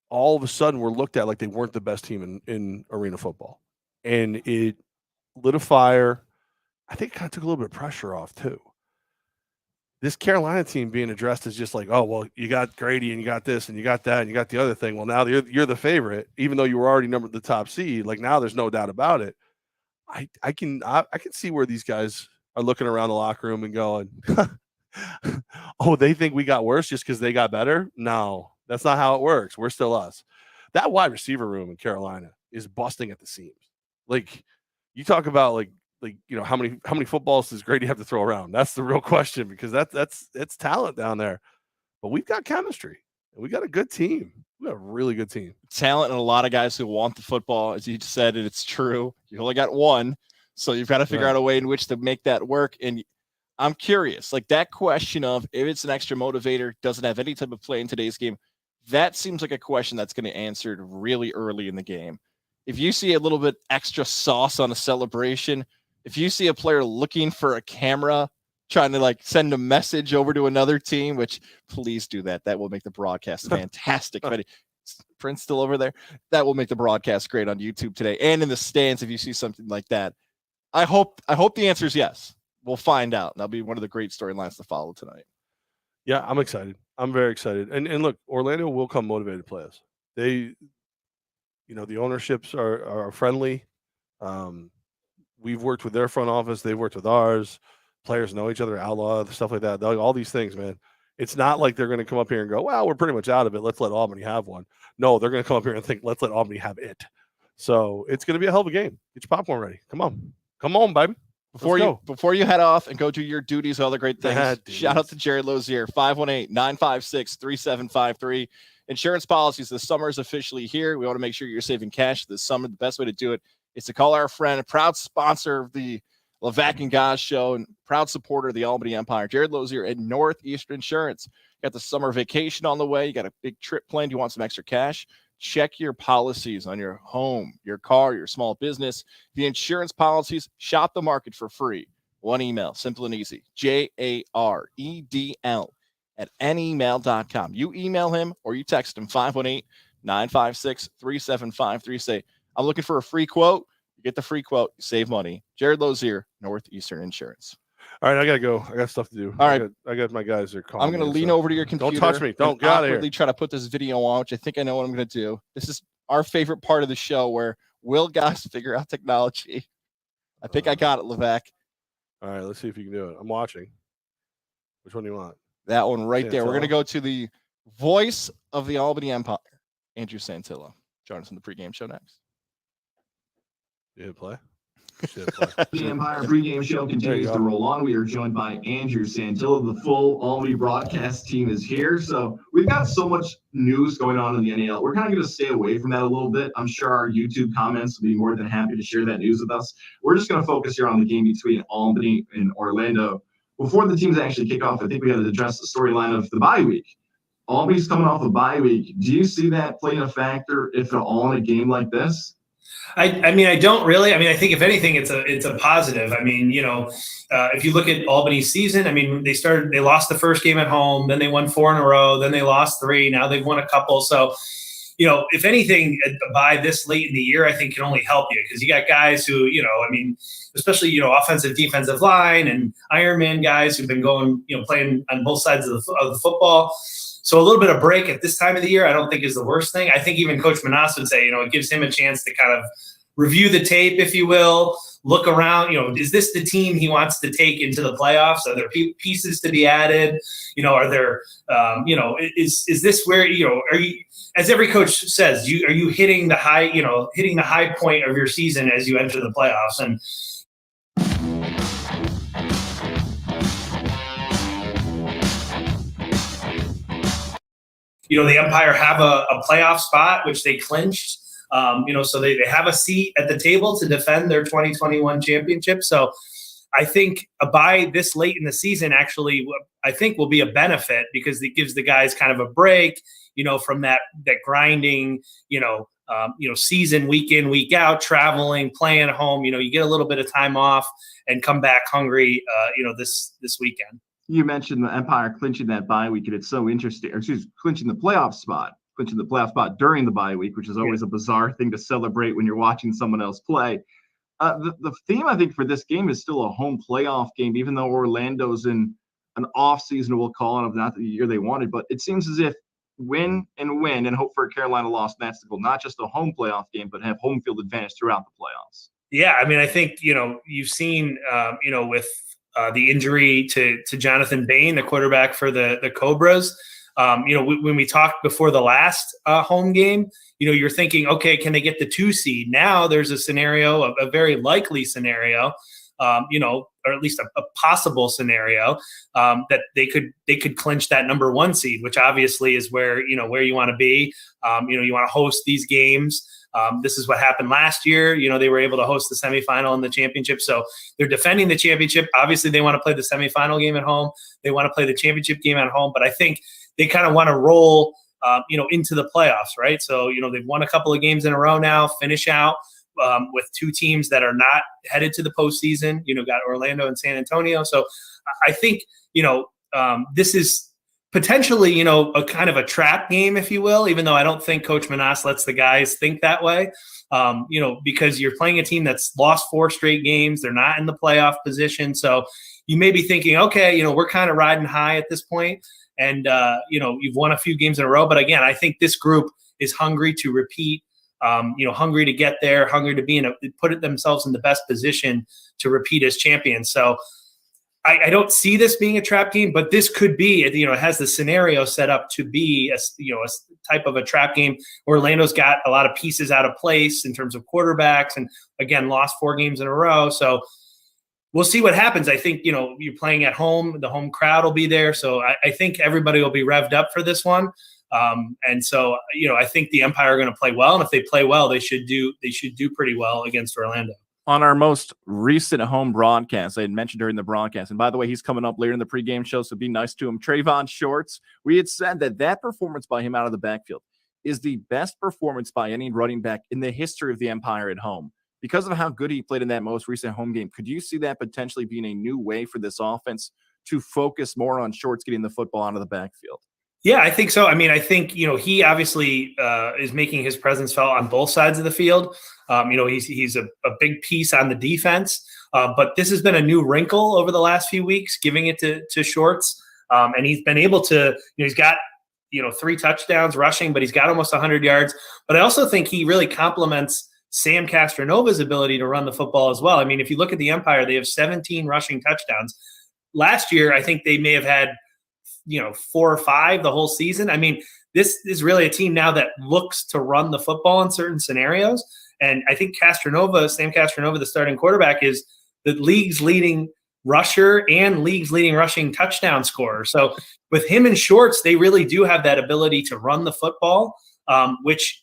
all of a sudden were looked at like they weren't the best team in arena football. And it lit a fire. I think it kind of took a little bit of pressure off too. This Carolina team being addressed as just like, oh, well, you got Grady and you got this and you got that and you got the other thing. Well, now you're the favorite, even though you were already the top seed. Like now there's no doubt about it. I can see where these guys are looking around the locker room and going, oh, they think we got worse just because they got better? No, that's not how it works. We're still us. That wide receiver room in Carolina is busting at the seams. Like you talk about like how many footballs does Grady have to throw around? That's the real question because it's talent down there. But we've got chemistry and we got a good team. We got a really good team. Talent and a lot of guys who want the football, as you said, and it's true. You only got one, so you've got to figure out a way in which to make that work. And I'm curious, like that question of if it's an extra motivator, doesn't have any type of play in today's game. That seems like a question that's going to be answered really early in the game. If you see a little bit extra sauce on a celebration, if you see a player looking for a camera, trying to like send a message over to another team, which please do that. That will make the broadcast fantastic. Prince still over there. That will make the broadcast great on YouTube today. And in the stands, if you see something like that, I hope the answer is yes. We'll find out. That'll be one of the great storylines to follow tonight. Yeah, I'm excited. I'm very excited. And look, Orlando will come motivated to play us. They, the ownerships are friendly. We've worked with their front office. They've worked with ours. Players know each other, outlaw, stuff like that. All these things, man. It's not like they're going to come up here and go, well, we're pretty much out of it. Let's let Albany have one. No, they're going to come up here and think, let's let Albany have it. So it's going to be a hell of a game. Get your popcorn ready. Come on, baby. Before you head off and go do your duties, all the great things, shout out to Jared Lozier, 518-956-3753. Insurance policies. The summer is officially here. We want to make sure you're saving cash this summer. The best way to do it is to call our friend, a proud sponsor of the Levack and Goz show and proud supporter of the Albany Empire, Jared Lozier at Northeastern Insurance. You got the summer vacation on the way. You got a big trip planned. You want some extra cash? Check your policies on your home, your car, your small business. The insurance policies, shop the market for free. One email, simple and easy, JAREDL@nemail.com. You email him or you text him 518-956-3753. Say, I'm looking for a free quote. You get the free quote. You save money. Jared Lozier, Northeastern Insurance. All right, I got to go. I got stuff to do. All right. I got my guys. They're calling. I'm going to lean over to your computer. Don't touch me. Don't get out of here. Try to put this video on, which I think I know what I'm going to do. This is our favorite part of the show where will guys figure out technology. I think I got it, Levack. All right, let's see if you can do it. I'm watching. Which one do you want? That one right there. We're going to go to the voice of the Albany Empire, Andrew Santillo. Join us on the pregame show next. You hit play? The Empire pregame show continues to roll on. We are joined by Andrew Santillo. The full Albany broadcast team is here. So we've got so much news going on in the NAL. We're kind of going to stay away from that a little bit. I'm sure our YouTube comments will be more than happy to share that news with us. We're just going to focus here on the game between Albany and Orlando. Before the teams actually kick off, I think we got to address the storyline of the bye week. Albany's coming off a bye week. Do you see that playing a factor, if at all, in a game like this? I mean, I don't really. I mean, I think if anything, it's a positive. I mean, if you look at Albany's season, I mean, they lost the first game at home, then they won 4 in a row, then they lost 3. Now they've won a couple. So, if anything, by this late in the year, I think can only help you because you got guys who, I mean, especially, offensive, defensive line and Ironman guys who've been going, playing on both sides of the football. So a little bit of break at this time of the year, I don't think is the worst thing. I think even Coach Manas would say, it gives him a chance to kind of review the tape, if you will, look around, is this the team he wants to take into the playoffs? Are there pieces to be added? Are there, is this where, are you, as every coach says, are you hitting the high point of your season as you enter the playoffs? And the Empire have a playoff spot, which they clinched. So they have a seat at the table to defend their 2021 championship. So I think a bye this late in the season actually, I think, will be a benefit because it gives the guys kind of a break, from that grinding, season, week in, week out, traveling, playing at home. You get a little bit of time off and come back hungry, this weekend. You mentioned the Empire clinching that bye week, and it's so interesting. Clinching the playoff spot during the bye week, which is always a bizarre thing to celebrate when you're watching someone else play. The theme, I think, for this game is still a home playoff game, even though Orlando's in an off season, we'll call it, of not the year they wanted. But it seems as if win and hope for a Carolina loss, and that's the goal. Not just a home playoff game, but have home field advantage throughout the playoffs. Yeah, I mean, I think you've seen with the injury to Jonathan Bain, the quarterback for the Cobras. When we talked before the last home game, you're thinking, okay, can they get the 2 seed? Now there's a scenario, a very likely scenario, or at least a possible scenario that they could clinch that number 1 seed, which obviously is where you want to be. You want to host these games. This is what happened last year. They were able to host the semifinal and the championship. So they're defending the championship. Obviously, they want to play the semifinal game at home. They want to play the championship game at home. But I think they kind of want to roll, into the playoffs, right? So, they've won a couple of games in a row now, finish out with 2 teams that are not headed to the postseason. Got Orlando and San Antonio. So I think, this is potentially, a kind of a trap game, if you will, even though I don't think Coach Manas lets the guys think that way, because you're playing a team that's lost 4 straight games. They're not in the playoff position. So you may be thinking, okay, we're kind of riding high at this point. And, you've won a few games in a row. But again, I think this group is hungry to repeat, hungry to get there, hungry to put themselves in the best position to repeat as champions. So I don't see this being a trap game, but this could be, it has the scenario set up to be a type of a trap game. Orlando's got a lot of pieces out of place in terms of quarterbacks and, again, lost 4 games in a row. So we'll see what happens. I think, you're playing at home. The home crowd will be there. So I think everybody will be revved up for this one. And so, I think the Empire are going to play well. And if they play well, they should do pretty well against Orlando. On our most recent home broadcast, I had mentioned during the broadcast, and by the way, he's coming up later in the pregame show, so be nice to him. Trevon Shorts, we had said that performance by him out of the backfield is the best performance by any running back in the history of the Empire at home. Because of how good he played in that most recent home game, could you see that potentially being a new way for this offense to focus more on Shorts getting the football out of the backfield? Yeah, I think so. I mean, I think, he obviously is making his presence felt on both sides of the field. He's a big piece on the defense, but this has been a new wrinkle over the last few weeks, giving it to Shorts. And he's been able to, he's got, 3 touchdowns rushing, but he's got almost 100 yards. But I also think he really complements Sam Castronova's ability to run the football as well. I mean, if you look at the Empire, they have 17 rushing touchdowns. Last year, I think they may have had 4 or 5 the whole season. I mean, this is really a team now that looks to run the football in certain scenarios. And I think Sam Castronova, the starting quarterback, is the league's leading rusher and league's leading rushing touchdown scorer. So with him and Shorts, they really do have that ability to run the football, which,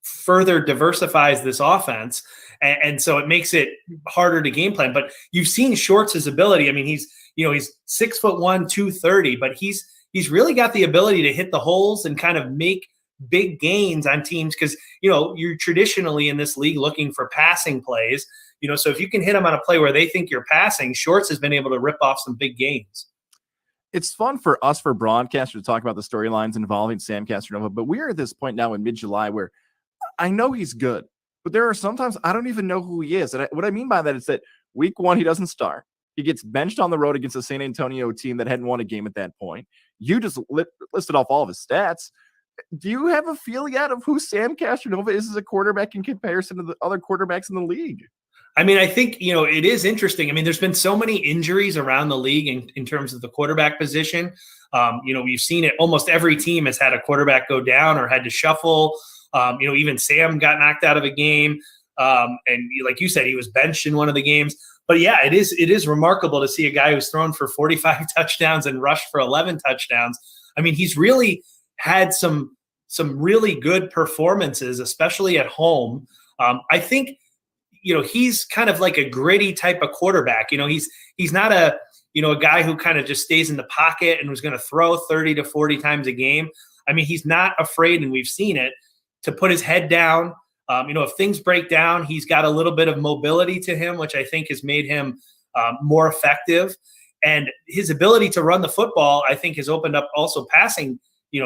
further diversifies this offense. And so it makes it harder to game plan. But you've seen Shorts' ability. I mean, he's 6'1", 230, but he's really got the ability to hit the holes and kind of make big gains on teams because, you're traditionally in this league looking for passing plays. So if you can hit them on a play where they think you're passing, Shorts has been able to rip off some big gains. It's fun for us, for broadcasters, to talk about the storylines involving Sam Castronova, but we're at this point now in mid-July where I know he's good, but there are sometimes I don't even know who he is. And what I mean by that is that week 1, he doesn't start. He gets benched on the road against a San Antonio team that hadn't won a game at that point. You just listed off all of his stats. Do you have a feel yet of who Sam Castronova is as a quarterback in comparison to the other quarterbacks in the league? I mean, I think, it is interesting. I mean, there's been so many injuries around the league in terms of the quarterback position. We've seen it. Almost every team has had a quarterback go down or had to shuffle. Even Sam got knocked out of a game. And like you said, he was benched in one of the games. But yeah, it is remarkable to see a guy who's thrown for 45 touchdowns and rushed for 11 touchdowns. I mean, he's really had some really good performances, especially at home. I think, he's kind of like a gritty type of quarterback. He's not a guy who kind of just stays in the pocket and was going to throw 30 to 40 times a game. I mean, he's not afraid, and we've seen it, to put his head down. If things break down, he's got a little bit of mobility to him, which I think has made him more effective. And his ability to run the football, I think, has opened up also passing,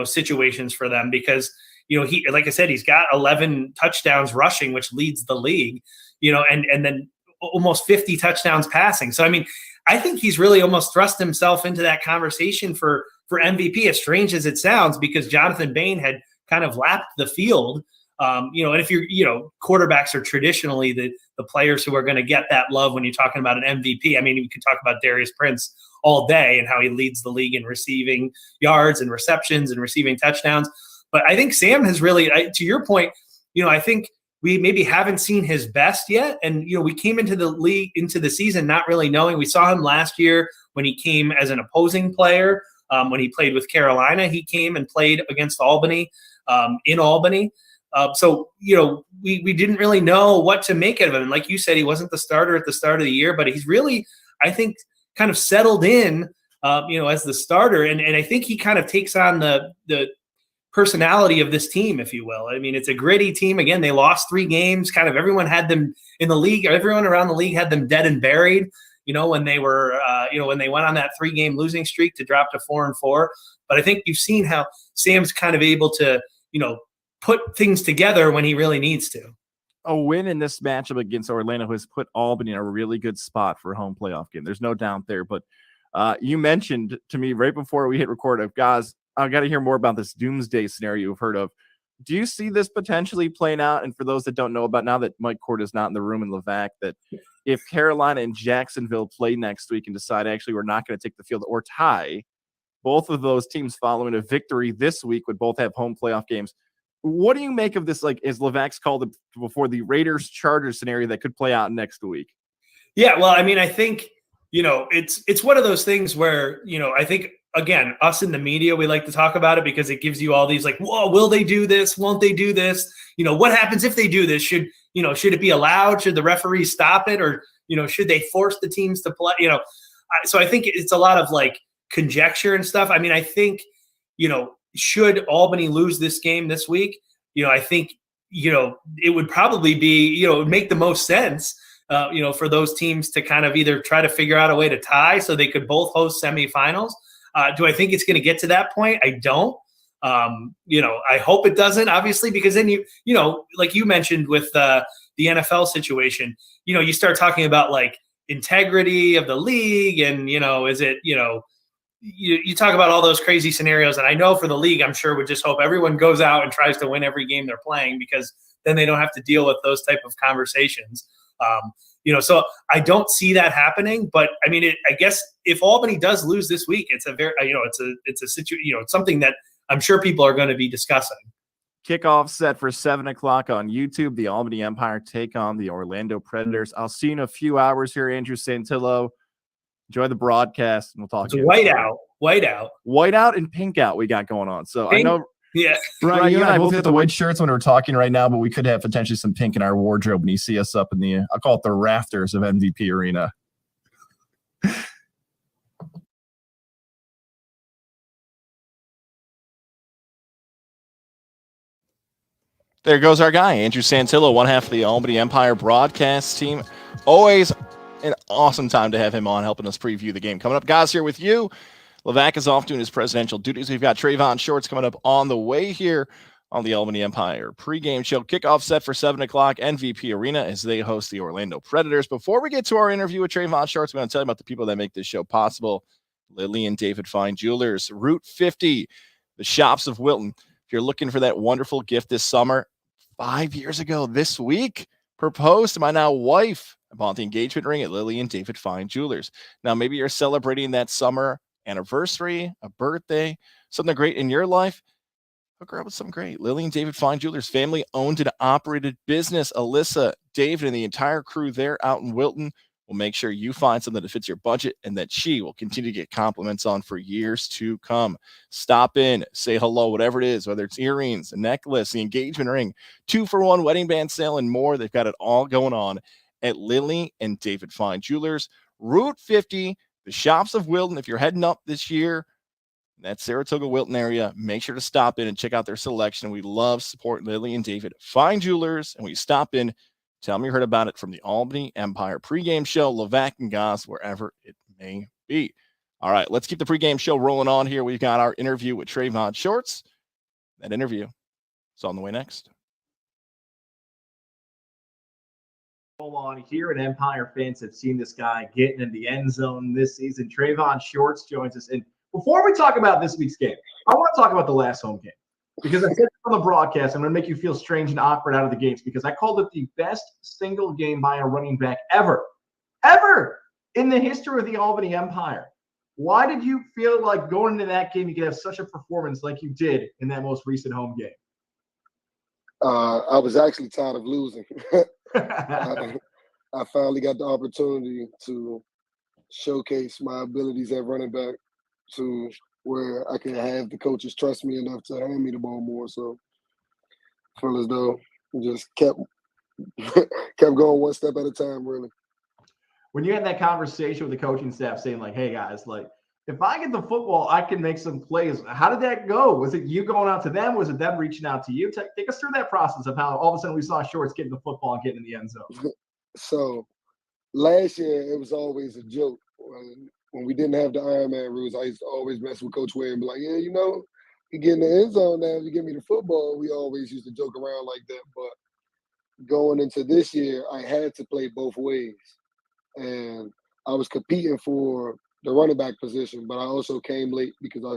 situations for them because, he, like I said, he's got 11 touchdowns rushing, which leads the league, and then almost 50 touchdowns passing. So, I mean, I think he's really almost thrust himself into that conversation for MVP, as strange as it sounds, because Jonathan Bain had kind of lapped the field. And if quarterbacks are traditionally the players who are going to get that love when you're talking about an MVP. I mean, you could talk about Darius Prince all day and how he leads the league in receiving yards and receptions and receiving touchdowns. But I think Sam has really, to your point, I think we maybe haven't seen his best yet. And, we came into the league, into the season, not really knowing. We saw him last year when he came as an opposing player. When he played with Carolina, he came and played against Albany, in Albany. So, we didn't really know what to make of him. And like you said, he wasn't the starter at the start of the year, but he's really, I think, kind of settled in, as the starter. And I think he kind of takes on the personality of this team, if you will. I mean, it's a gritty team. Again, they lost 3 games. Kind of everyone had them in the league. Everyone around the league had them dead and buried, when they were, when they went on that 3-game losing streak to drop to 4-4. But I think you've seen how Sam's kind of able to, put things together when he really needs to. A win in this matchup against Orlando has put Albany in a really good spot for a home playoff game. There's no doubt there. But you mentioned to me right before we hit record, guys, I got to hear more about this doomsday scenario you've heard of. Do you see this potentially playing out? And for those that don't know about, now that Mike Cord is not in the room in Levack, that if Carolina and Jacksonville play next week and decide actually we're not going to take the field or tie, both of those teams following a victory this week would both have home playoff games. What do you make of this, like, as Levack's called it before, the Raiders-Chargers scenario that could play out next week? Yeah, well, I mean, I think, it's one of those things where, I think, again, us in the media, we like to talk about it because it gives you all these like, whoa, will they do this? Won't they do this? What happens if they do this? Should it be allowed? Should the referees stop it? Or, should they force the teams to play? So I think it's a lot of like conjecture and stuff. I mean, I think, should Albany lose this game this week, I think, it would probably be, it would make the most sense, for those teams to kind of either try to figure out a way to tie so they could both host semifinals. Do I think it's going to get to that point? I don't. I hope it doesn't, obviously, because then like you mentioned with the NFL situation, you start talking about like integrity of the league and, is it, you talk about all those crazy scenarios. And I know for the league, I'm sure would just hope everyone goes out and tries to win every game they're playing because then they don't have to deal with those type of conversations. So I don't see that happening, but I mean, I guess if Albany does lose this week, it's a very, it's a situation, it's something that I'm sure people are going to be discussing. Kickoff set for 7:00 on YouTube. The Albany Empire take on the Orlando Predators. I'll see you in a few hours here, Andrew Santillo. Enjoy the broadcast, and we'll talk. It's white out and pink out we got going on. So pink, I know. Yeah. Right, you and I both got the white shirts when we're talking right now, but we could have potentially some pink in our wardrobe when you see us up in the, I'll call it the rafters of MVP Arena. There goes our guy, Andrew Santillo, one half of the Albany Empire broadcast team. Always an awesome time to have him on, helping us preview the game. Coming up, guys, here with you. Levack is off doing his presidential duties. We've got Trevon Shorts coming up on the way here on the Albany Empire pregame show. Kickoff set for 7 o'clock, MVP Arena, as they host the Orlando Predators. Before we get to our interview with Trevon Shorts, I'm going to tell you about the people that make this show possible. Lily and David Fine Jewelers, Route 50, the shops of Wilton. If you're looking for that wonderful gift this summer, 5 years ago this week, proposed to my now wife. I bought the engagement ring at Lily and David Fine Jewelers. Now, maybe you're celebrating that summer anniversary, a birthday, something great in your life. Hook her up with something great. Lily and David Fine Jewelers, family owned and operated business. Alyssa, David, and the entire crew there out in Wilton will make sure you find something that fits your budget and that she will continue to get compliments on for years to come. Stop in, say hello, whatever it is, whether it's earrings, a necklace, the engagement ring, 2-for-1 wedding band sale, and more. They've got it all going on at Lily and David Fine Jewelers, Route 50, the shops of Wilton. If you're heading up this year, that Saratoga Wilton area, make sure to stop in and check out their selection. We love supporting Lily and David Fine Jewelers. And when you stop in, tell me you heard about it from the Albany Empire pregame show, Levack and Goz, wherever it may be. All right, let's keep the pregame show rolling on here. We've got our interview with Trevon Shorts. That interview is on the way next. On here, and Empire fans have seen this guy getting in the end zone this season. Trevon Shorts joins us. And before we talk about this week's game, I want to talk about the last home game. Because I said on the broadcast, I'm going to make you feel strange and awkward out of the gates because I called it the best single game by a running back ever in the history of the Albany Empire. Why did you feel like going into that game you could have such a performance like you did in that most recent home game? I was actually tired of losing. I finally got the opportunity to showcase my abilities at running back to where I can have the coaches trust me enough to hand me the ball more. So I feel as though I just kept going one step at a time, really. When you had that conversation with the coaching staff saying like, hey guys, like if I get the football, I can make some plays. How did that go? Was it you going out to them? Was it them reaching out to you? Take us through that process of how all of a sudden we saw Shorts getting the football and getting in the end zone. So last year, it was always a joke. When we didn't have the Iron Man rules, I used to always mess with Coach Wade and be like, yeah, you know, you get in the end zone now, you give me the football. We always used to joke around like that. But going into this year, I had to play both ways. And I was competing for the running back position, but I also came late because I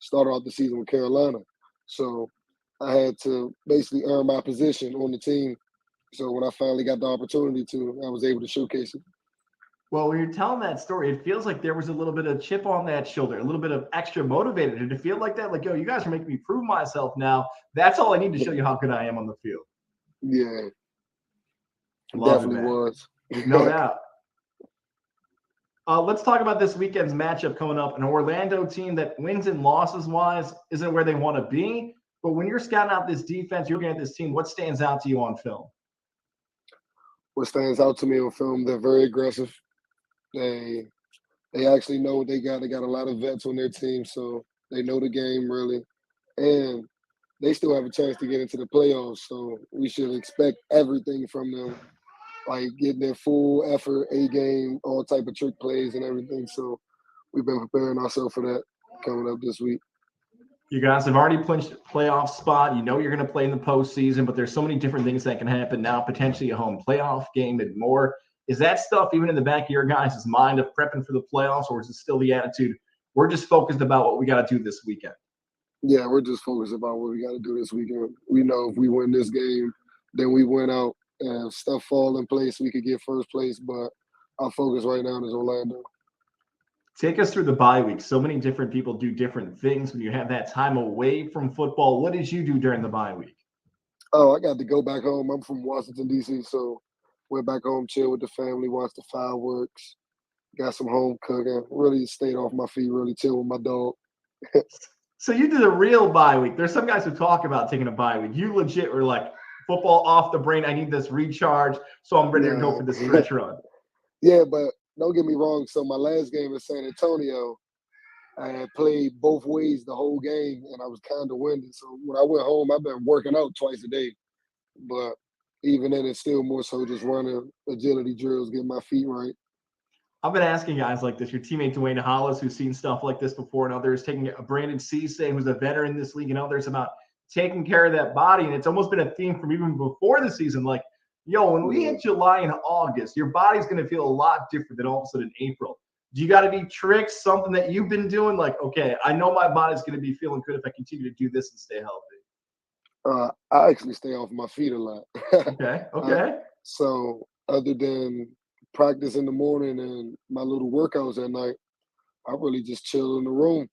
started off the season with Carolina. So I had to basically earn my position on the team. So when I finally got the opportunity to, I was able to showcase it. Well, when you're telling that story, it feels like there was a little bit of chip on that shoulder, a little bit of extra motivated. Did it feel like that? Like, yo, you guys are making me prove myself now. That's all I need to show you how good I am on the field. Yeah, Definitely was. No doubt. Let's talk about this weekend's matchup coming up. An Orlando team that wins and losses wise isn't where they want to be. But when you're scouting out this defense, you're looking at this team, what stands out to you on film? What stands out to me on film, they're very aggressive. They actually know what they got. They got a lot of vets on their team, so they know the game really. And they still have a chance to get into the playoffs, so we should expect everything from them, like getting their full effort, A-game, all type of trick plays and everything. So we've been preparing ourselves for that coming up this week. You guys have already clinched a playoff spot. You know you're going to play in the postseason, but there's so many different things that can happen now, potentially a home playoff game and more. Is that stuff even in the back of your guys' mind of prepping for the playoffs, or is it still the attitude, we're just focused about what we got to do this weekend? Yeah, we're just focused about what we got to do this weekend. We know if we win this game, then we win out. And if stuff fall in place, we could get first place, but our focus right now is Orlando. Take us through the bye week. So many different people do different things when you have that time away from football. What did you do during the bye week? Oh, I got to go back home. I'm from Washington, D.C., so went back home, chill with the family, watched the fireworks, got some home cooking, really stayed off my feet, really chill with my dog. So you did a real bye week. There's some guys who talk about taking a bye week. You legit were like, football off the brain. I need this recharge, so I'm ready to go for this stretch run. Yeah, but don't get me wrong. So my last game in San Antonio, I had played both ways the whole game, and I was kind of winded. So when I went home, I've been working out twice a day. But even then, it's still more so just running agility drills, getting my feet right. I've been asking guys like this, your teammate Dwayne Hollis, who's seen stuff like this before, and others taking a Brandon Cisse, who's a veteran in this league, and others about taking care of that body. And it's almost been a theme from even before the season. Like, yo, when we hit July and August, your body's going to feel a lot different than all of a sudden April. Do you got any tricks, something that you've been doing? Like, okay, I know my body's going to be feeling good if I continue to do this and stay healthy. I actually stay off my feet a lot. Okay. So other than practice in the morning and my little workouts at night, I really just chill in the room,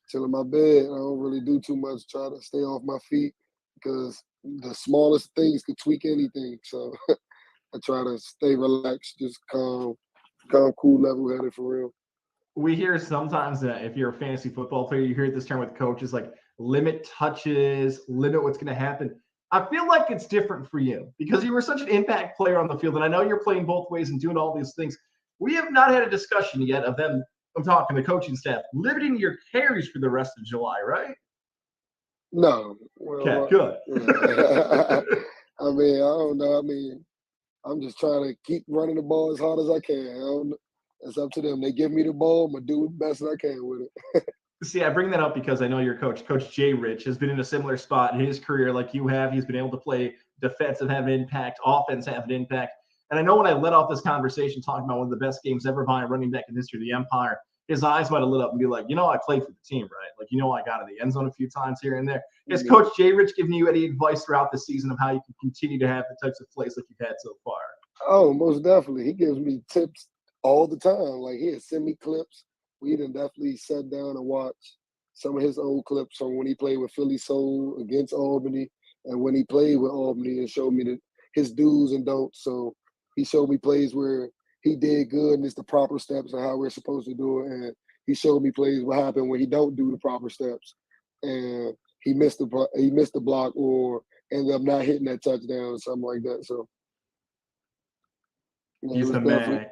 chill in my bed. I don't really do too much, try to stay off my feet because the smallest things could tweak anything. So I try to stay relaxed, just calm, cool, level-headed for real. We hear sometimes that if you're a fantasy football player, you hear this term with coaches like limit touches, limit what's going to happen. I feel like it's different for you because you were such an impact player on the field. And I know you're playing both ways and doing all these things. We have not had a discussion yet of them, I'm talking the coaching staff, limiting your carries for the rest of July, right? No. Well, okay, good. I mean, I don't know. I mean, I'm just trying to keep running the ball as hard as I can. It's up to them. They give me the ball, I'm going to do the best I can with it. See, I bring that up because I know your coach, Coach Jay Rich, has been in a similar spot in his career like you have. He's been able to play defensive, have an impact, offense, have an impact. And I know when I let off this conversation talking about one of the best games ever by a running back in the history of the Empire, his eyes might have lit up and be like, I played for the team, right? Like, I got in the end zone a few times here and there. Has Coach Jay Rich given you any advice throughout the season of how you can continue to have the types of plays like you've had so far? Oh, most definitely. He gives me tips all the time. Like, he'll send me clips. We done definitely sat down and watched some of his old clips from when he played with Philly Soul against Albany and when he played with Albany and showed me his do's and don'ts. So he showed me plays where he did good and it's the proper steps and how we're supposed to do it. And he showed me plays what happened when he don't do the proper steps and he missed the block or ended up not hitting that touchdown or something like that. So he's the man.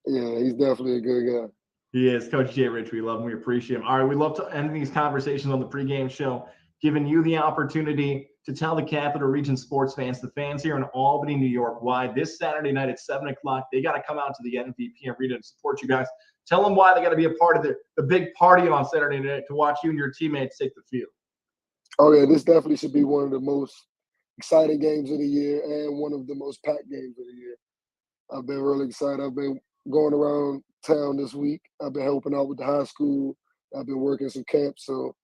Yeah, he's definitely a good guy. He is. Coach Jay Rich, we love him. We appreciate him. All right, we love to end these conversations on the pregame show, giving you the opportunity to tell the Capital Region sports fans, the fans here in Albany, New York, why this Saturday night at 7 o'clock, they got to come out to the MVP Arena to support you guys. Tell them why they got to be a part of the big party on Saturday night to watch you and your teammates take the field. Oh, yeah, this definitely should be one of the most exciting games of the year and one of the most packed games of the year. I've been really excited. I've been going around town this week. I've been helping out with the high school. I've been working some camps, so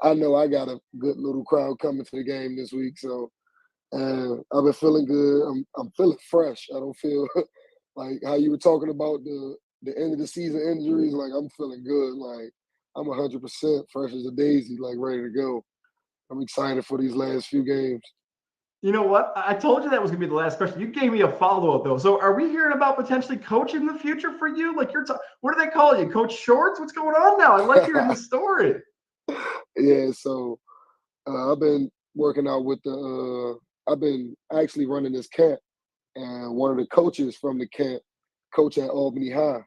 I know I got a good little crowd coming to the game this week. So, and I've been feeling good. I'm feeling fresh. I don't feel like how you were talking about the end of the season injuries. Like I'm feeling good. Like I'm 100% fresh as a daisy, like ready to go. I'm excited for these last few games. You know what? I told you that was going to be the last question. You gave me a follow-up, though. So are we hearing about potentially coaching in the future for you? Like what do they call you? Coach Shorts? What's going on now? I like hearing the story. Yeah, so I've been working out with I've been actually running this camp. And one of the coaches from the camp, coach at Albany High.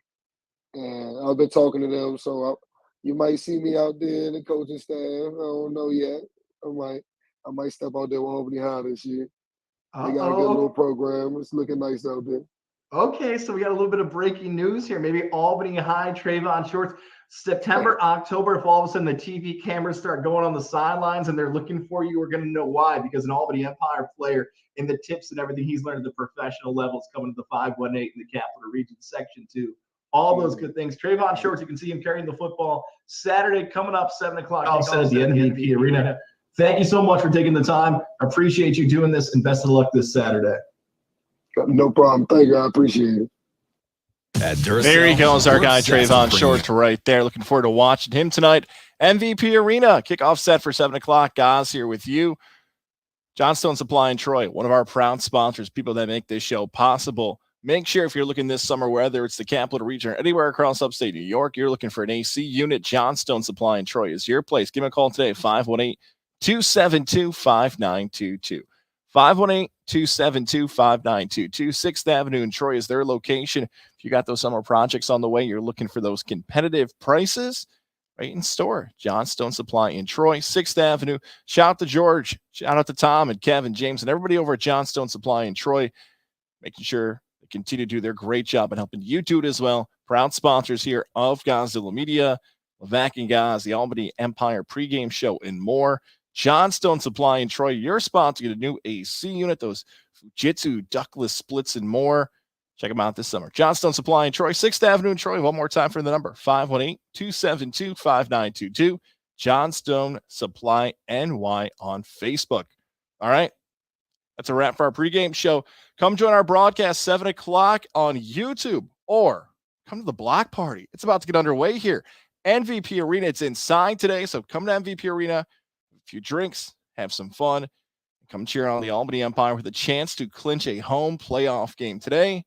And I've been talking to them. So you might see me out there in the coaching staff. I don't know yet. I might step out there with Albany High this year. They got a good little program. It's looking nice out there. Okay, so we got a little bit of breaking news here. Maybe Albany High, Trevon Shorts, September, October, if all of a sudden the TV cameras start going on the sidelines and they're looking for you, we're going to know why. Because an Albany Empire player in the tips and everything he's learned at the professional levels coming to the 518 in the Capital Region Section 2. All those good things. Trevon Shorts, you can see him carrying the football Saturday coming up, 7 o'clock. At the MVP Arena. Thank you so much for taking the time. I appreciate you doing this, and best of luck this Saturday. No problem. Thank you. I appreciate it. There he goes, our guy Trevon Shorts right there. Looking forward to watching him tonight. MVP Arena, kickoff set for 7 o'clock. Goz here with you. Johnstone Supply in Troy, one of our proud sponsors, people that make this show possible. Make sure if you're looking this summer, whether it's the Capital Region or anywhere across upstate New York, you're looking for an AC unit, Johnstone Supply in Troy is your place. Give me a call today, 518-272-5922. 518-272-5922. 6th Avenue in Troy is their location. If you got those summer projects on the way, you're looking for those competitive prices, right in store. Johnstone Supply in Troy, 6th Avenue. Shout out to George. Shout out to Tom and Kevin, James, and everybody over at Johnstone Supply in Troy, making sure they continue to do their great job and helping you do it as well. Proud sponsors here of Gozilla Media, Levack and Goz, the Albany Empire pregame show, and more. Johnstone Supply in Troy, your spot to get a new AC unit, those Fujitsu ductless splits and more. Check them out this summer. Johnstone Supply in Troy, 6th Avenue in Troy. One more time for the number, 518-272-5922. Johnstone Supply NY on Facebook. All right. That's a wrap for our pregame show. Come join our broadcast 7 o'clock on YouTube, or come to the block party. It's about to get underway here. MVP Arena, it's inside today, so come to MVP Arena, a few drinks, have some fun, come cheer on the Albany Empire with a chance to clinch a home playoff game today.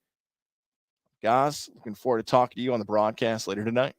Guys, looking forward to talking to you on the broadcast later tonight.